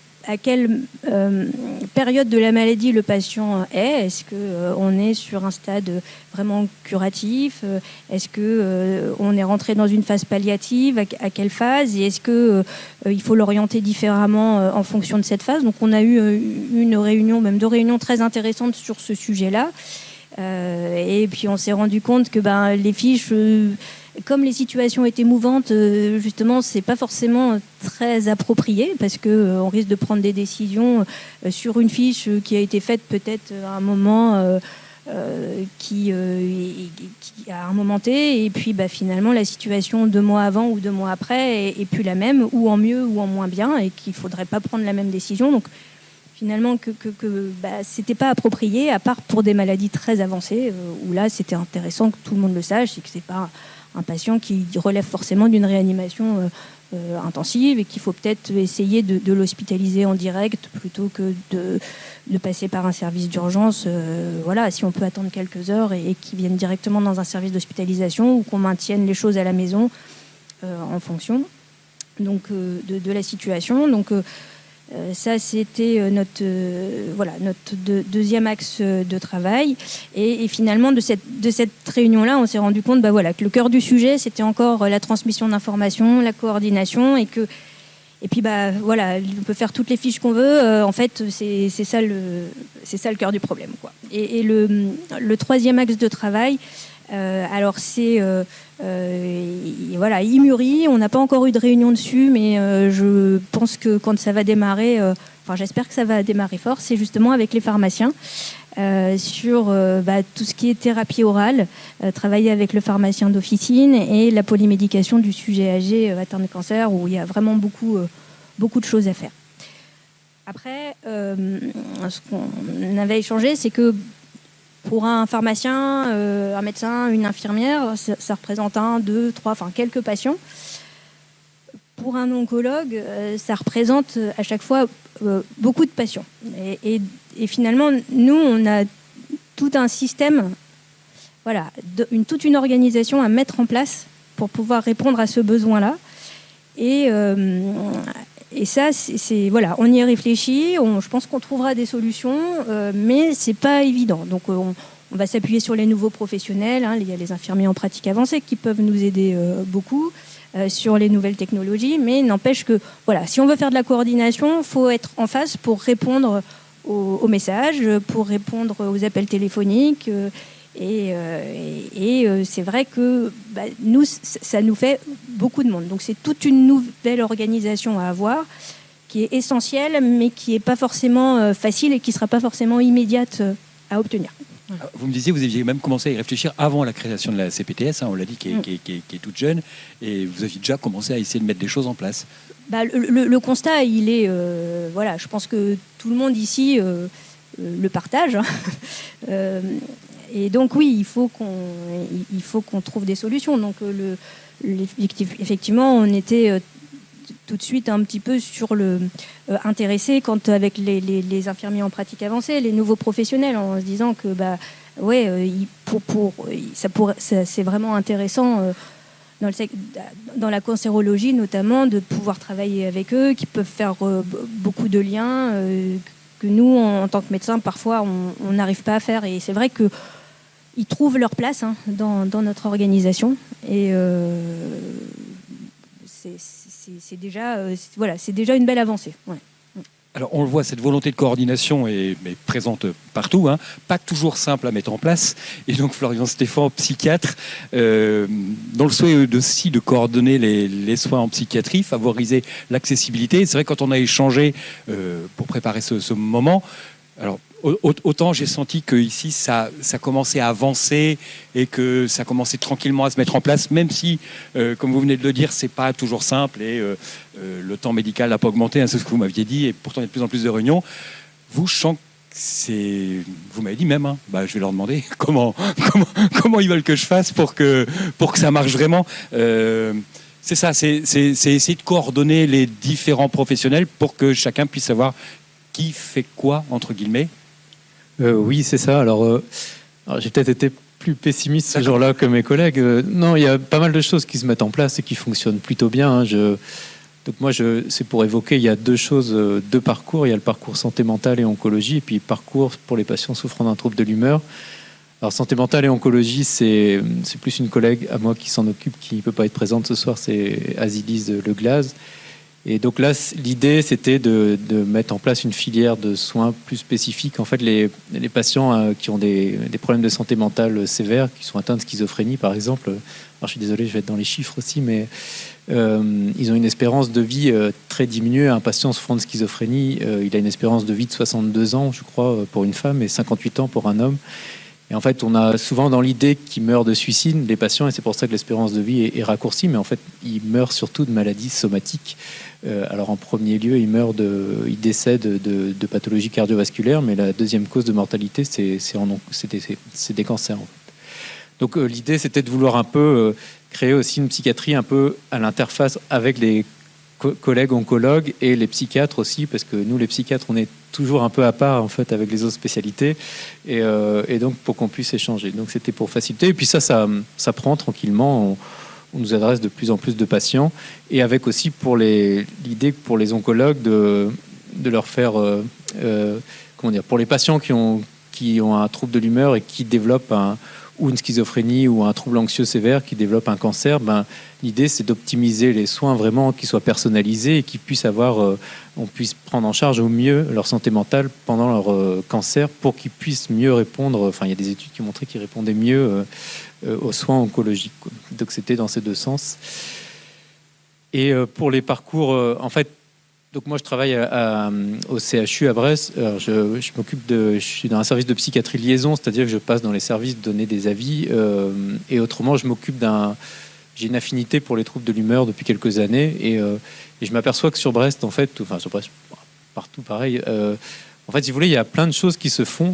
période de la maladie le patient est? Est-ce qu'on est sur un stade vraiment curatif? Est-ce qu'on est rentré dans une phase palliative? À quelle phase? Et est-ce qu'il faut l'orienter différemment en fonction de cette phase? Donc on a eu une réunion, même 2 réunions très intéressantes sur ce sujet-là. Et puis on s'est rendu compte que les fiches... Comme les situations étaient mouvantes, justement, c'est pas forcément très approprié parce que on risque de prendre des décisions sur une fiche qui a été faite peut-être à un moment qui a un moment T, et puis finalement la situation 2 mois avant ou 2 mois après est plus la même, ou en mieux ou en moins bien, et qu'il faudrait pas prendre la même décision. Donc finalement c'était pas approprié, à part pour des maladies très avancées où là c'était intéressant que tout le monde le sache et que c'est pas un patient qui relève forcément d'une réanimation intensive et qu'il faut peut-être essayer de l'hospitaliser en direct plutôt que de passer par un service d'urgence. Voilà, si on peut attendre quelques heures et qu'il vienne directement dans un service d'hospitalisation, ou qu'on maintienne les choses à la maison en fonction de la situation. Donc ça, c'était notre deuxième axe de travail. Et finalement, de cette réunion-là, on s'est rendu compte que le cœur du sujet, c'était encore la transmission d'informations, la coordination, et puis on peut faire toutes les fiches qu'on veut. En fait, c'est ça le cœur du problème, quoi. Et le troisième axe de travail, alors c'est il mûrit. On n'a pas encore eu de réunion dessus, mais je pense que quand ça va démarrer, j'espère que ça va démarrer fort, c'est justement avec les pharmaciens sur tout ce qui est thérapie orale, travailler avec le pharmacien d'officine et la polymédication du sujet âgé atteint de cancer, où il y a vraiment beaucoup de choses à faire. Après, ce qu'on avait échangé, c'est que pour un pharmacien, un médecin, une infirmière, ça représente 1, 2, 3, quelques patients. Pour un oncologue, ça représente à chaque fois beaucoup de patients. Et finalement, nous, on a tout un système, toute une organisation à mettre en place pour pouvoir répondre à ce besoin-là. Et ça, on y réfléchit. Je pense qu'on trouvera des solutions, mais c'est pas évident. Donc, on va s'appuyer sur les nouveaux professionnels. Il y a les infirmiers en pratique avancée qui peuvent nous aider beaucoup sur les nouvelles technologies. Mais n'empêche que, si on veut faire de la coordination, il faut être en face pour répondre aux messages, pour répondre aux appels téléphoniques. Et c'est vrai que nous, ça nous fait beaucoup de monde. Donc c'est toute une nouvelle organisation à avoir, qui est essentielle, mais qui n'est pas forcément facile et qui ne sera pas forcément immédiate à obtenir. Vous me disiez, vous aviez même commencé à y réfléchir avant la création de la CPTS, on l'a dit, qui est toute jeune, et vous aviez déjà commencé à essayer de mettre des choses en place. Le constat, il est... je pense que tout le monde ici le partage. Et donc oui, il faut qu'on trouve des solutions. Donc effectivement, on était tout de suite un petit peu intéressé quand avec les infirmiers en pratique avancée, les nouveaux professionnels, en se disant que c'est vraiment intéressant dans la cancérologie notamment, de pouvoir travailler avec eux, qui peuvent faire beaucoup de liens que nous, en tant que médecins, parfois on n'arrive pas à faire. Et c'est vrai que ils trouvent leur place dans notre organisation, et c'est déjà une belle avancée. Ouais. Alors on le voit, cette volonté de coordination est présente partout, pas toujours simple à mettre en place. Et donc Florian Stéphan, psychiatre, dans le souhait aussi de coordonner les soins en psychiatrie, favoriser l'accessibilité. C'est vrai, quand on a échangé pour préparer ce moment, alors autant j'ai senti que ici ça commençait à avancer et que ça commençait tranquillement à se mettre en place, même si, comme vous venez de le dire, c'est pas toujours simple et le temps médical n'a pas augmenté, c'est ce que vous m'aviez dit, et pourtant il y a de plus en plus de réunions. Vous, je sens que vous m'avez dit même, je vais leur demander comment ils veulent que je fasse pour que ça marche vraiment. C'est ça, c'est essayer de coordonner les différents professionnels pour que chacun puisse savoir qui fait quoi, entre guillemets. Oui, c'est ça. Alors, j'ai peut-être été plus pessimiste ce jour-là que mes collègues. Non, il y a pas mal de choses qui se mettent en place et qui fonctionnent plutôt bien. Hein. Donc moi, c'est pour évoquer, il y a deux choses, deux parcours. Il y a le parcours santé mentale et oncologie, et puis parcours pour les patients souffrant d'un trouble de l'humeur. Alors santé mentale et oncologie, c'est plus une collègue à moi qui s'en occupe, qui ne peut pas être présente ce soir, c'est Azilise Le Glaz. Et donc là, l'idée, c'était de mettre en place une filière de soins plus spécifiques. En fait, les patients qui ont des problèmes de santé mentale sévères, qui sont atteints de schizophrénie, par exemple, alors je suis désolé, je vais être dans les chiffres aussi, mais ils ont une espérance de vie très diminuée. Un patient souffrant de schizophrénie, il a une espérance de vie de 62 ans, je crois, pour une femme, et 58 ans pour un homme. Et en fait, on a souvent dans l'idée qu'ils meurent de suicide, les patients, et c'est pour ça que l'espérance de vie est raccourcie, mais en fait, ils meurent surtout de maladies somatiques. Alors en premier lieu, ils décèdent de pathologies cardiovasculaires, mais la deuxième cause de mortalité, c'est des cancers. En fait. Donc l'idée, c'était de vouloir un peu créer aussi une psychiatrie un peu à l'interface avec les collègues oncologues et les psychiatres aussi, parce que nous, les psychiatres, on est toujours un peu à part en fait avec les autres spécialités, et donc pour qu'on puisse échanger. Donc c'était pour faciliter. Et puis ça prend tranquillement. On nous adresse de plus en plus de patients, et avec aussi pour l'idée pour les oncologues de leur faire pour les patients qui ont un trouble de l'humeur et qui développent ou une schizophrénie ou un trouble anxieux sévère, qui développent un cancer, l'idée c'est d'optimiser les soins vraiment qui soient personnalisés et qui puissent on puisse prendre en charge au mieux leur santé mentale pendant leur cancer, pour qu'ils puissent mieux répondre. Enfin, il y a des études qui montraient qu'ils répondaient mieux aux soins oncologiques. Donc c'était dans ces deux sens. Et pour les parcours, en fait, donc moi je travaille au CHU à Brest. Alors je suis dans un service de psychiatrie liaison, c'est-à-dire que je passe dans les services donner des avis, et autrement je m'occupe j'ai une affinité pour les troubles de l'humeur depuis quelques années, et je m'aperçois que sur Brest, en fait, sur Brest, partout pareil. En fait, si vous voulez, il y a plein de choses qui se font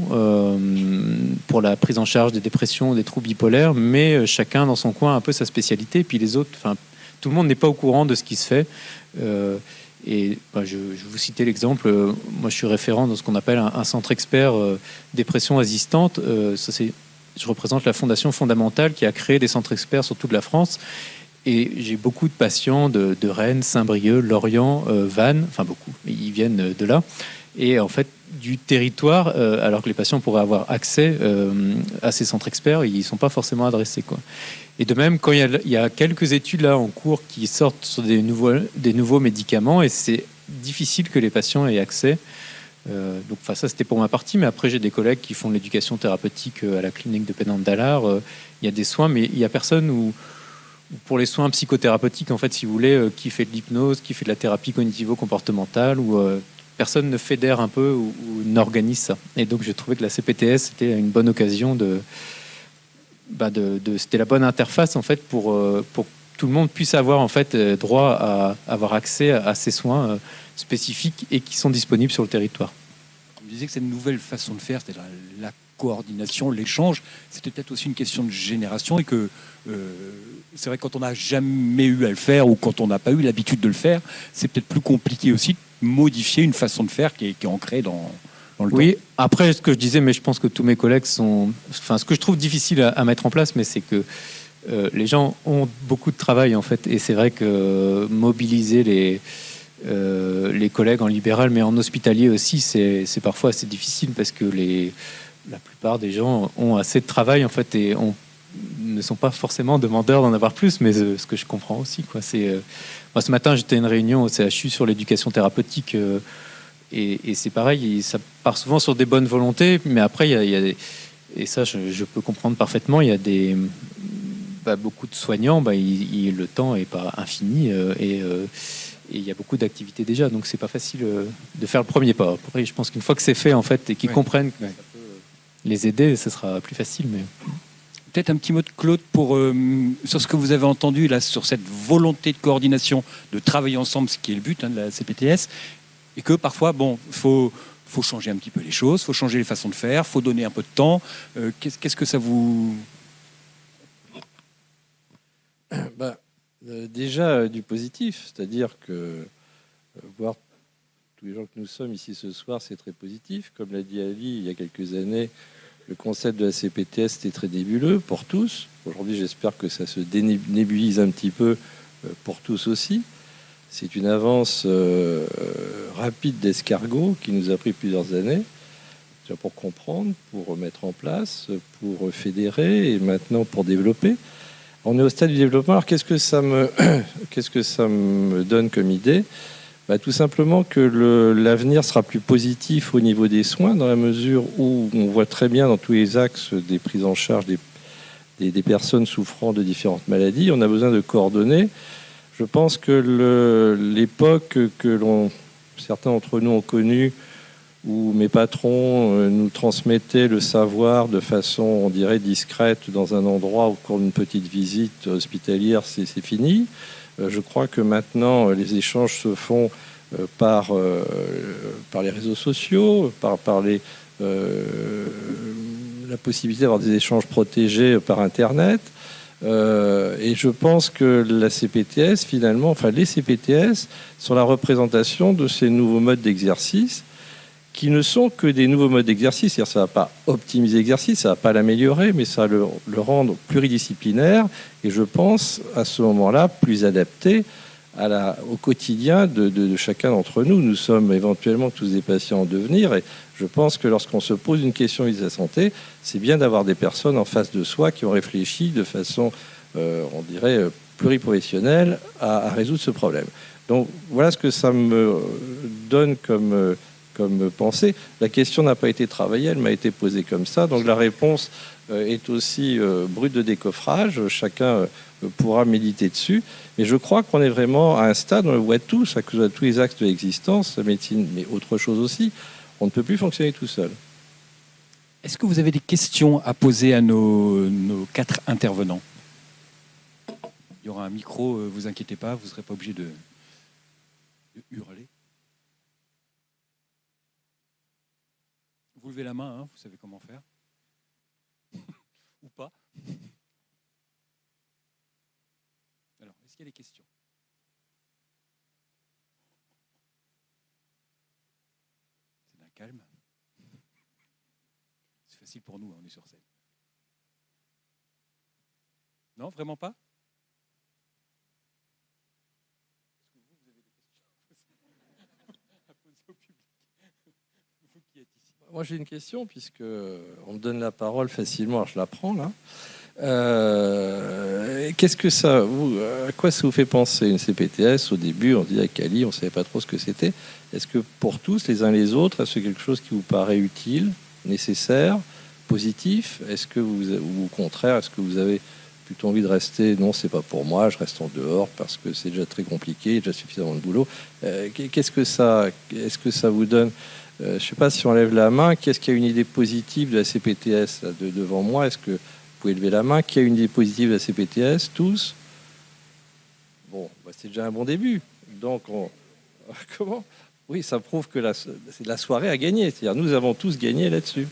pour la prise en charge des dépressions, des troubles bipolaires, mais chacun dans son coin a un peu sa spécialité, et puis les autres, tout le monde n'est pas au courant de ce qui se fait. Et je vais vous citer l'exemple. Moi, je suis référent dans ce qu'on appelle un centre expert dépression assistante. Je représente la Fondation Fondamentale qui a créé des centres experts sur toute la France. Et j'ai beaucoup de patients de Rennes, Saint-Brieuc, Lorient, Vannes, enfin beaucoup, ils viennent de là. Et en fait, du territoire, alors que les patients pourraient avoir accès à ces centres experts, ils ne sont pas forcément adressés, quoi. Et de même, quand il y a quelques études là en cours qui sortent sur des nouveaux médicaments, et c'est difficile que les patients aient accès. Donc, ça, c'était pour ma partie, mais après, j'ai des collègues qui font de l'éducation thérapeutique à la clinique de Pénand-Dallard. Il y a des soins, mais il n'y a personne où pour les soins psychothérapeutiques, en fait, si vous voulez, qui fait de l'hypnose, qui fait de la thérapie cognitivo-comportementale, ou personne ne fédère un peu ou n'organise ça. Et donc, je trouvais que la CPTS était une bonne occasion c'était la bonne interface en fait pour que tout le monde puisse avoir en fait droit à avoir accès à ces soins spécifiques et qui sont disponibles sur le territoire. Vous disiez que cette nouvelle façon de faire, c'est-à-dire la coordination, l'échange, c'était peut-être aussi une question de génération, et que c'est vrai, quand on n'a jamais eu à le faire ou quand on n'a pas eu l'habitude de le faire, c'est peut-être plus compliqué aussi de modifier une façon de faire qui est ancrée dans le oui, temps. après, ce que je disais, mais je pense que tous mes collègues sont... Enfin, ce que je trouve difficile à mettre en place, mais c'est que les gens ont beaucoup de travail, en fait. Et c'est vrai que mobiliser les collègues en libéral, mais en hospitalier aussi, c'est parfois assez difficile, parce que la plupart des gens ont assez de travail, en fait, et ne sont pas forcément demandeurs d'en avoir plus, mais ce que je comprends aussi, quoi. Moi, ce matin, j'étais à une réunion au CHU sur l'éducation thérapeutique, et c'est pareil, ça part souvent sur des bonnes volontés, mais après, et ça, je peux comprendre parfaitement, il y a beaucoup de soignants, le temps n'est pas infini, et il y a beaucoup d'activités déjà, donc c'est pas facile de faire le premier pas. Après, je pense qu'une fois que c'est fait, en fait, et qu'ils comprennent que ça peut les aider, ce sera plus facile. Mais peut-être un petit mot de Claude sur ce que vous avez entendu là, sur cette volonté de coordination, de travailler ensemble, ce qui est le but de la CPTS, et que parfois, faut changer un petit peu les choses, faut changer les façons de faire, faut donner un peu de temps. Qu'est-ce que ça vous... Déjà du positif, c'est-à-dire que voir tous les gens que nous sommes ici ce soir, c'est très positif. Comme l'a dit Ali, il y a quelques années, le concept de la CPTS était très nébuleux pour tous. Aujourd'hui, j'espère que ça se dénébulise un petit peu pour tous aussi. C'est une avance rapide d'escargot qui nous a pris plusieurs années pour comprendre, pour mettre en place, pour fédérer et maintenant pour développer. On est au stade du développement. Alors qu'est-ce que ça me donne comme idée ? Tout simplement que l'avenir sera plus positif au niveau des soins, dans la mesure où on voit très bien dans tous les axes des prises en charge des personnes souffrant de différentes maladies. On a besoin de coordonner. Je pense que l'époque que certains d'entre nous ont connue, où mes patrons nous transmettaient le savoir de façon, on dirait, discrète dans un endroit au cours d'une petite visite hospitalière, c'est fini. Je crois que maintenant, les échanges se font par les réseaux sociaux, par la possibilité d'avoir des échanges protégés par Internet. Et je pense que la CPTS, finalement, les CPTS sont la représentation de ces nouveaux modes d'exercice qui ne sont que des nouveaux modes d'exercice. C'est-à-dire, ça ne va pas optimiser l'exercice, ça ne va pas l'améliorer, mais ça va le rendre pluridisciplinaire et je pense à ce moment-là plus adapté au quotidien de chacun d'entre nous. Nous sommes éventuellement tous des patients en devenir et je pense que lorsqu'on se pose une question vis-à-vis de la santé, c'est bien d'avoir des personnes en face de soi qui ont réfléchi de façon, on dirait, pluriprofessionnelle à résoudre ce problème. Donc voilà ce que ça me donne comme pensée. La question n'a pas été travaillée, elle m'a été posée comme ça. Donc la réponse est aussi brute de décoffrage. Chacun pourra méditer dessus. Mais je crois qu'on est vraiment à un stade, on le voit tous, à cause de tous les axes de l'existence, la médecine, mais autre chose aussi. On ne peut plus fonctionner tout seul. Est-ce que vous avez des questions à poser à nos 4 intervenants ? Il y aura un micro, vous inquiétez pas, vous ne serez pas obligé de hurler. Vous levez la main, hein, vous savez comment faire. Ou pas. Alors, est-ce qu'il y a des questions ? C'est d'un calme. C'est facile pour nous, hein, on est sur scène. Non, vraiment pas ? Moi, j'ai une question, puisque on me donne la parole facilement, alors je la prends là. Qu'est-ce que à quoi ça vous fait penser une CPTS ? Au début, on dit avec Ali, on ne savait pas trop ce que c'était. Est-ce que pour tous, les uns les autres, est-ce que quelque chose qui vous paraît utile, nécessaire, positif ? Est-ce que ou au contraire, est-ce que vous avez plutôt envie de rester ? Non, c'est pas pour moi, je reste en dehors parce que c'est déjà très compliqué, il y a déjà suffisamment de boulot. Est-ce que ça vous donne ? Je ne sais pas si on lève la main. Qui est-ce qui a une idée positive de la CPTS là, devant moi ? Est-ce que vous pouvez lever la main ? Qui a une idée positive de la CPTS ? Tous ? Bon, c'est déjà un bon début. Donc, comment ? Oui, ça prouve que la soirée a gagné. C'est-à-dire, nous avons tous gagné là-dessus.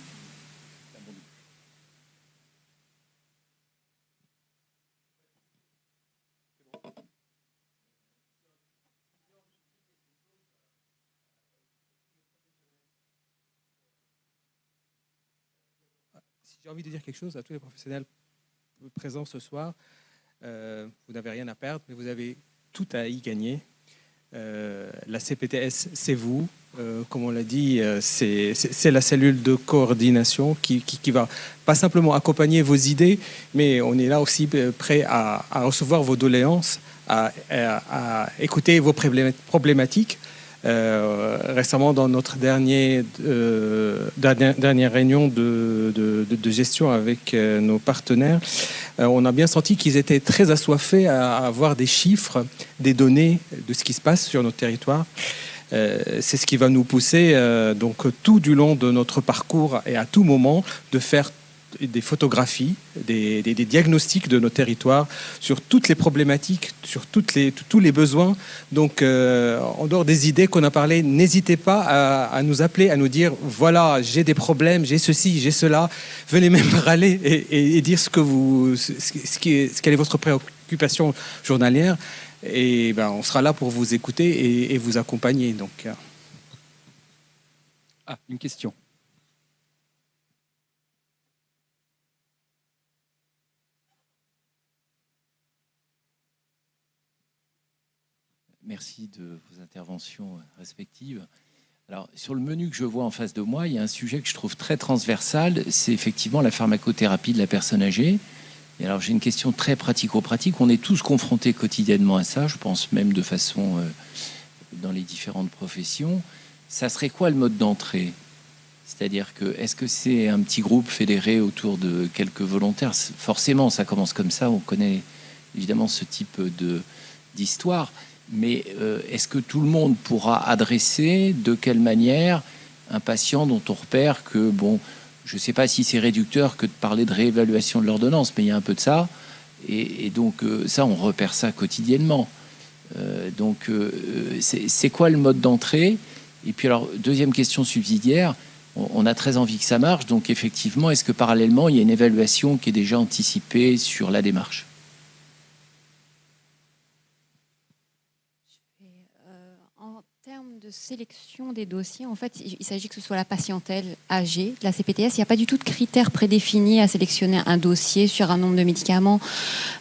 J'ai envie de dire quelque chose à tous les professionnels présents ce soir. Vous n'avez rien à perdre, mais vous avez tout à y gagner. La CPTS, c'est vous. Comme on l'a dit, c'est la cellule de coordination qui va pas simplement accompagner vos idées, mais on est là aussi prêt à recevoir vos doléances, à écouter vos problématiques. Récemment, dans notre dernière réunion de gestion avec nos partenaires, on a bien senti qu'ils étaient très assoiffés à avoir des chiffres, des données de ce qui se passe sur notre territoire. C'est ce qui va nous pousser donc tout du long de notre parcours et à tout moment de faire des photographies, des diagnostics de nos territoires sur toutes les problématiques, sur tous les besoins. Donc, en dehors des idées qu'on a parlé, n'hésitez pas à nous appeler, à nous dire voilà, j'ai des problèmes, j'ai ceci, j'ai cela. Venez même râler et dire quelle est votre préoccupation journalière. Et on sera là pour vous écouter et vous accompagner. Donc, Ah, une question. Merci de vos interventions respectives. Alors, sur le menu que je vois en face de moi, il y a un sujet que je trouve très transversal, c'est effectivement la pharmacothérapie de la personne âgée. Et alors, j'ai une question très pratico-pratique. On est tous confrontés quotidiennement à ça, je pense même de façon dans les différentes professions. Ça serait quoi le mode d'entrée ? C'est-à-dire que, est-ce que c'est un petit groupe fédéré autour de quelques volontaires ? Forcément, ça commence comme ça. On connaît évidemment ce type d'histoire. Mais est-ce que tout le monde pourra adresser de quelle manière un patient dont on repère que, bon, je ne sais pas si c'est réducteur que de parler de réévaluation de l'ordonnance, mais il y a un peu de ça. Et donc, ça, on repère ça quotidiennement. Donc, c'est quoi le mode d'entrée ? Et puis, alors, deuxième question subsidiaire, on a très envie que ça marche. Donc, effectivement, est-ce que parallèlement, il y a une évaluation qui est déjà anticipée sur la démarche ? En termes de sélection des dossiers, en fait, il s'agit que ce soit la patientèle âgée de la CPTS. Il n'y a pas du tout de critères prédéfinis à sélectionner un dossier sur un nombre de médicaments,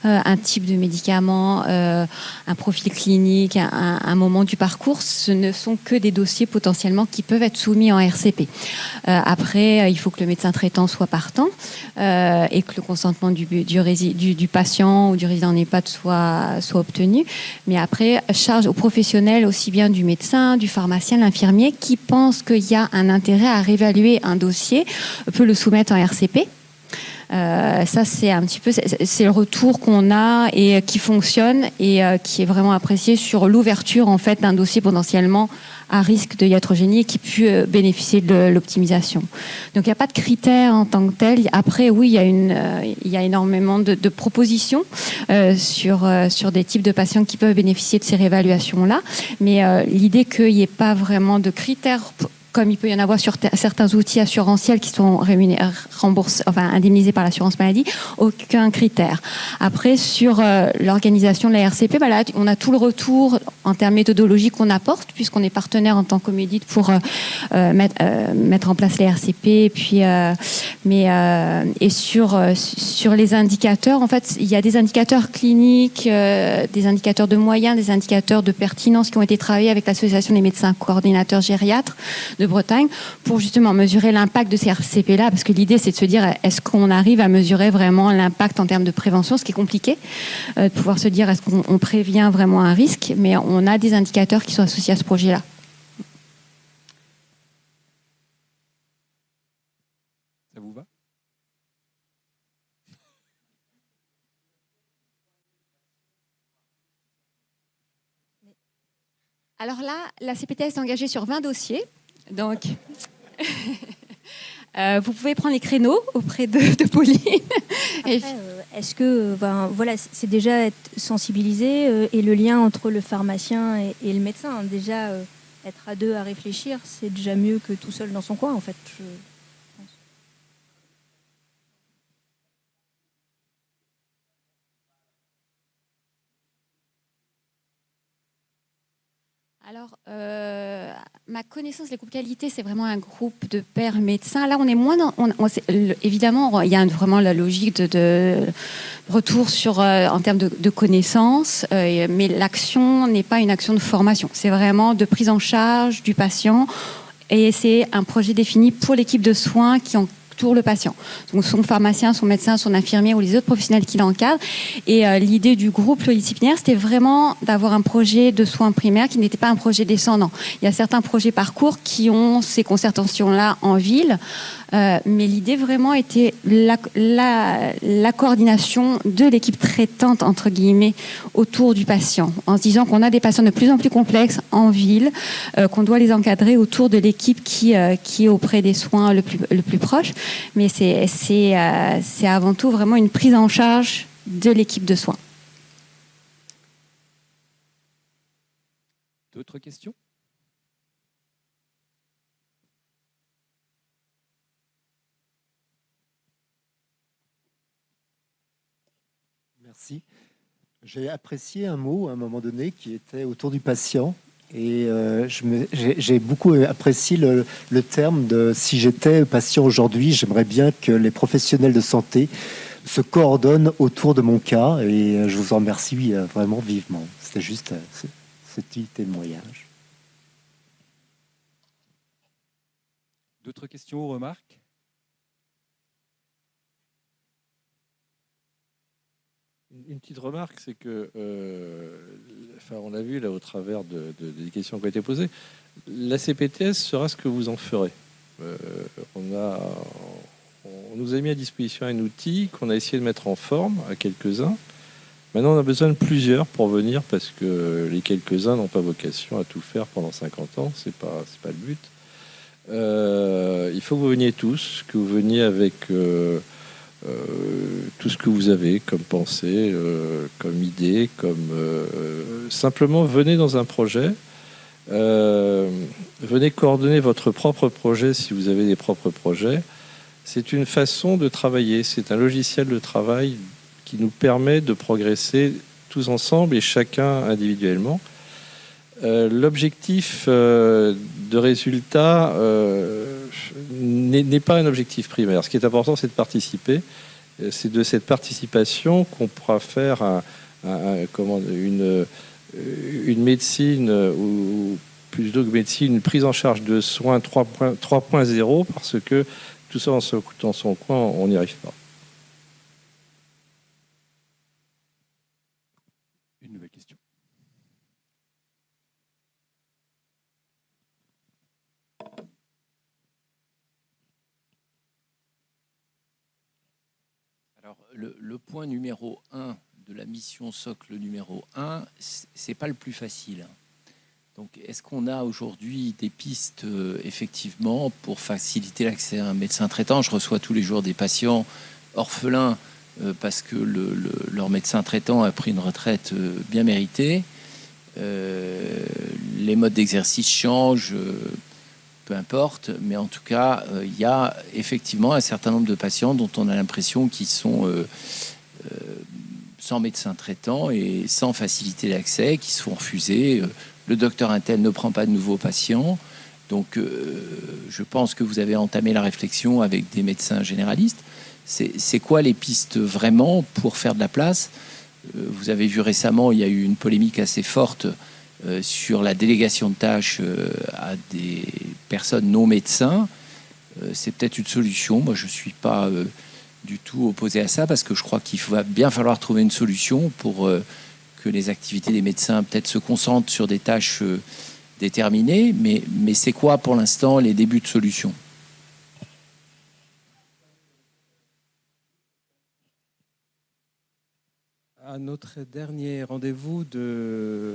un type de médicament, un profil clinique, un moment du parcours. Ce ne sont que des dossiers potentiellement qui peuvent être soumis en RCP. Après, il faut que le médecin traitant soit partant et que le consentement du patient ou du résident en EHPAD soit obtenu. Mais après, charge aux professionnels aussi bien du médecin, du pharmacien, l'infirmier qui pense qu'il y a un intérêt à réévaluer un dossier, peut le soumettre en RCP. Ça, c'est un petit peu, c'est le retour qu'on a et qui fonctionne et qui est vraiment apprécié sur l'ouverture en fait d'un dossier potentiellement à risque de iatrogénie qui peut bénéficier de l'optimisation. Donc il n'y a pas de critères en tant que tel. Après, oui, il y a énormément de propositions sur des types de patients qui peuvent bénéficier de ces réévaluations-là. Mais l'idée qu'il n'y ait pas vraiment de critères comme il peut y en avoir sur certains outils assurantiels qui sont remboursés, enfin indemnisés par l'assurance maladie, aucun critère. Après, sur l'organisation de la RCP, là, on a tout le retour en termes méthodologiques qu'on apporte, puisqu'on est partenaire en tant qu'Omedit pour mettre en place les RCP. Et puis, et sur les indicateurs, en fait, il y a des indicateurs cliniques, des indicateurs de moyens, des indicateurs de pertinence qui ont été travaillés avec l'Association des médecins coordinateurs gériatres de Bretagne pour justement mesurer l'impact de ces RCP-là, parce que l'idée c'est de se dire est-ce qu'on arrive à mesurer vraiment l'impact en termes de prévention, ce qui est compliqué, de pouvoir se dire est-ce qu'on prévient vraiment un risque, mais on a des indicateurs qui sont associés à ce projet-là. Ça vous va ? Alors là, la CPTS est engagée sur 20 dossiers. Donc, vous pouvez prendre les créneaux auprès de Pauline. Après, est-ce que voilà, c'est déjà être sensibilisé et le lien entre le pharmacien et le médecin, déjà être à deux à réfléchir, c'est déjà mieux que tout seul dans son coin, en fait. Je pense. Alors, ma connaissance des groupes qualité, c'est vraiment un groupe de pairs médecins. Là, on est moins dans... évidemment, il y a vraiment la logique de retour sur, en termes de connaissances, mais l'action n'est pas une action de formation. C'est vraiment de prise en charge du patient et c'est un projet défini pour l'équipe de soins qui entoure le patient. Donc son pharmacien, son médecin, son infirmier ou les autres professionnels qui l'encadrent. Et l'idée du groupe pluridisciplinaire, c'était vraiment d'avoir un projet de soins primaires qui n'était pas un projet descendant. Il y a certains projets parcours qui ont ces concertations-là en ville, mais l'idée vraiment était la coordination de l'équipe traitante, entre guillemets, autour du patient, en se disant qu'on a des patients de plus en plus complexes en ville, qu'on doit les encadrer autour de l'équipe qui est auprès des soins le plus proche. Mais c'est avant tout vraiment une prise en charge de l'équipe de soins. D'autres questions ? Merci. J'ai apprécié un mot à un moment donné qui était autour du patient. Et j'ai beaucoup apprécié le terme de « si j'étais patient aujourd'hui, j'aimerais bien que les professionnels de santé se coordonnent autour de mon cas ». Et je vous en remercie vraiment vivement. C'était juste ce petit témoignage. D'autres questions ou remarques? Une petite remarque, c'est que, on l'a vu là au travers des questions qui ont été posées, la CPTS sera ce que vous en ferez. On nous a mis à disposition un outil qu'on a essayé de mettre en forme à quelques-uns. Maintenant, on a besoin de plusieurs pour venir, parce que les quelques-uns n'ont pas vocation à tout faire pendant 50 ans. C'est pas le but. Il faut que vous veniez tous, que vous veniez avec tout ce que vous avez comme pensée, comme idée, simplement venez dans un projet, venez coordonner votre propre projet si vous avez des propres projets. C'est une façon de travailler, c'est un logiciel de travail qui nous permet de progresser tous ensemble et chacun individuellement. L'objectif de résultat n'est pas un objectif primaire. Ce qui est important, c'est de participer. C'est de cette participation qu'on pourra faire une médecine, ou plutôt que médecine, une prise en charge de soins 3.0, parce que tout ça dans son coin, on n'y arrive pas. Une nouvelle question. Alors, le point numéro 1 de la mission socle numéro 1, c'est pas le plus facile. Donc, est-ce qu'on a aujourd'hui des pistes, effectivement, pour faciliter l'accès à un médecin traitant? Je reçois tous les jours des patients orphelins parce que leur médecin traitant a pris une retraite bien méritée. Les modes d'exercice changent, peu importe, mais en tout cas, il y a effectivement un certain nombre de patients dont on a l'impression qu'ils sont sans médecin traitant et sans facilité d'accès, qui se font refuser. Le docteur Intel ne prend pas de nouveaux patients. Donc, je pense que vous avez entamé la réflexion avec des médecins généralistes. C'est quoi les pistes vraiment pour faire de la place? Vous avez vu récemment, il y a eu une polémique assez forte sur la délégation de tâches à des personnes non médecins. C'est peut-être une solution. Moi, je ne suis pas du tout opposé à ça, parce que je crois qu'il va bien falloir trouver une solution pour que les activités des médecins peut-être se concentrent sur des tâches déterminées. Mais c'est quoi pour l'instant les débuts de solution? À notre dernier rendez-vous de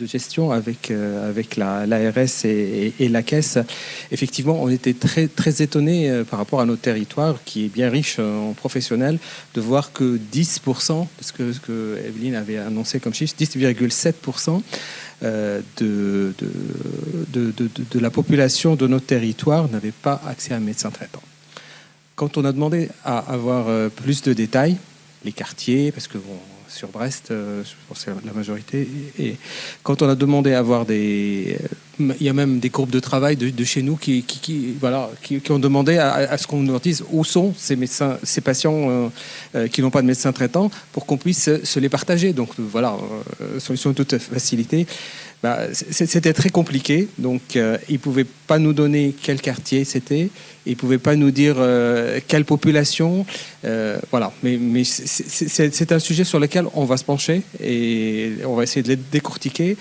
gestion avec l'ARS et la Caisse, effectivement, on était très étonnés par rapport à notre territoire, qui est bien riche en professionnels, de voir que 10%, ce que Evelyne avait annoncé comme chiffre, 10,7% de la population de notre territoire n'avait pas accès à un médecin traitant. Quand on a demandé à avoir plus de détails, les quartiers, parce que sur Brest, je pense que c'est la majorité. Et quand on a demandé à avoir il y a même des groupes de travail de chez nous qui ont demandé à ce qu'on leur dise où sont ces patients qui n'ont pas de médecin traitant, pour qu'on puisse se les partager. Donc voilà, solution de toute facilité. C'était très compliqué, donc ils ne pouvaient pas nous donner quel quartier c'était, ils ne pouvaient pas nous dire quelle population, voilà. Mais c'est un sujet sur lequel on va se pencher et on va essayer de les décortiquer,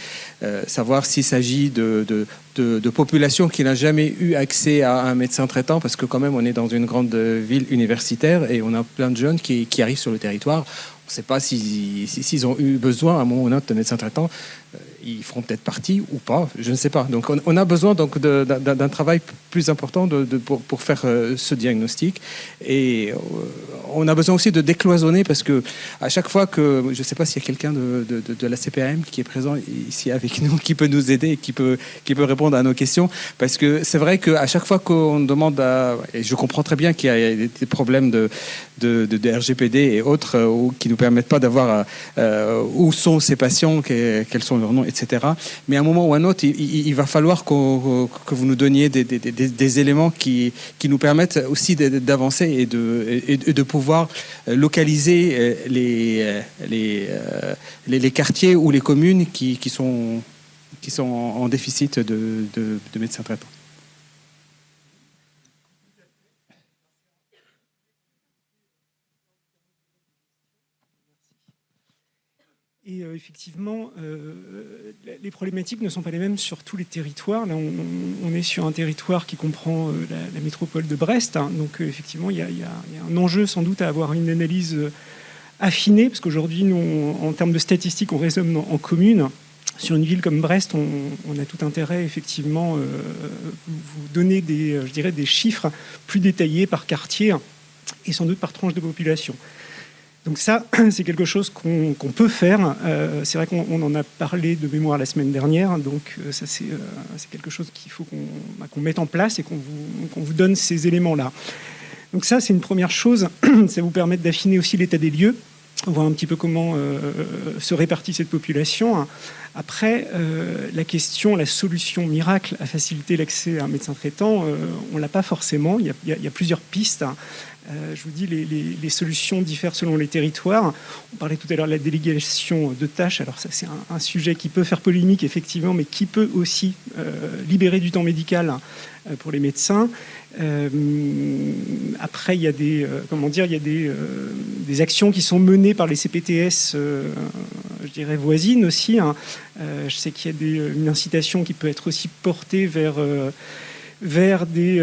savoir s'il s'agit de population qui n'a jamais eu accès à un médecin traitant, parce que quand même on est dans une grande ville universitaire et on a plein de jeunes qui arrivent sur le territoire. On ne sait pas s'ils ont eu besoin à un moment ou un autre de médecin traitant. Ils feront peut-être partie ou pas, je ne sais pas. Donc on a besoin donc d'un travail plus important pour faire ce diagnostic. Et on a besoin aussi de décloisonner, parce que à chaque fois que, je ne sais pas s'il y a quelqu'un de la CPAM qui est présent ici avec nous, qui peut nous aider, qui peut répondre à nos questions, parce que c'est vrai qu'à chaque fois qu'on demande et je comprends très bien qu'il y a des problèmes de RGPD et autres qui nous permettent pas d'avoir où sont ces patients, quels sont leurs noms, etc. etc. Mais à un moment ou à un autre, il va falloir que vous nous donniez des éléments qui nous permettent aussi d'avancer et de pouvoir localiser les quartiers ou les communes qui sont en déficit de médecins traitants. Et effectivement, les problématiques ne sont pas les mêmes sur tous les territoires. Là, on est sur un territoire qui comprend la métropole de Brest. Hein. Donc, effectivement, il y a un enjeu sans doute à avoir une analyse affinée, parce qu'aujourd'hui, nous, en termes de statistiques, on raisonne en communes. Sur une ville comme Brest, on a tout intérêt, effectivement, vous donner des chiffres plus détaillés par quartier et sans doute par tranche de population. Donc ça, c'est quelque chose qu'on peut faire. C'est vrai qu'on en a parlé de mémoire la semaine dernière. Donc ça, c'est quelque chose qu'il faut qu'on mette en place et qu'on vous donne ces éléments-là. Donc ça, c'est une première chose. Ça vous permet d'affiner aussi l'état des lieux, voir un petit peu comment se répartit cette population. Après, la question, la solution miracle à faciliter l'accès à un médecin traitant, on ne l'a pas forcément. Il y a plusieurs pistes. Je vous dis, les solutions diffèrent selon les territoires. On parlait tout à l'heure de la délégation de tâches. Alors ça, c'est un sujet qui peut faire polémique, effectivement, mais qui peut aussi libérer du temps médical pour les médecins. Après, il y a des actions qui sont menées par les CPTS, je dirais voisines aussi. Hein. Je sais qu'il y a une incitation qui peut être aussi portée vers des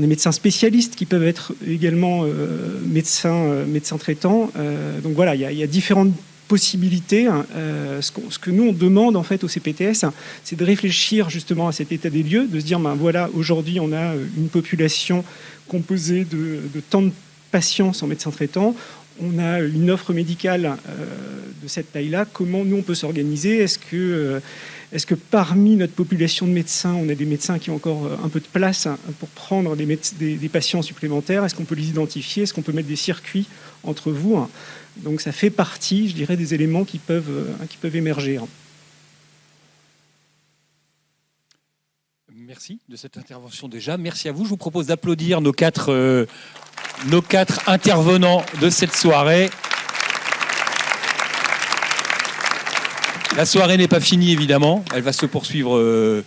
médecins spécialistes qui peuvent être également médecins traitants. Donc voilà, il y a différentes possibilités. Ce que nous, on demande en fait au CPTS, c'est de réfléchir justement à cet état des lieux, de se dire, voilà, aujourd'hui, on a une population composée de tant de patients sans médecin traitant. On a une offre médicale de cette taille-là. Comment nous, on peut s'organiser ? Est-ce que parmi notre population de médecins, on a des médecins qui ont encore un peu de place pour prendre des patients supplémentaires ? Est-ce qu'on peut les identifier ? Est-ce qu'on peut mettre des circuits entre vous ? Donc ça fait partie, je dirais, des éléments qui peuvent émerger. Merci de cette intervention déjà. Merci à vous. Je vous propose d'applaudir nos quatre intervenants de cette soirée. La soirée n'est pas finie, évidemment. Elle va se poursuivre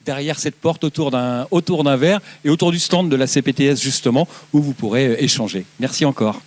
derrière cette porte, autour d'un verre et autour du stand de la CPTS, justement, où vous pourrez échanger. Merci encore.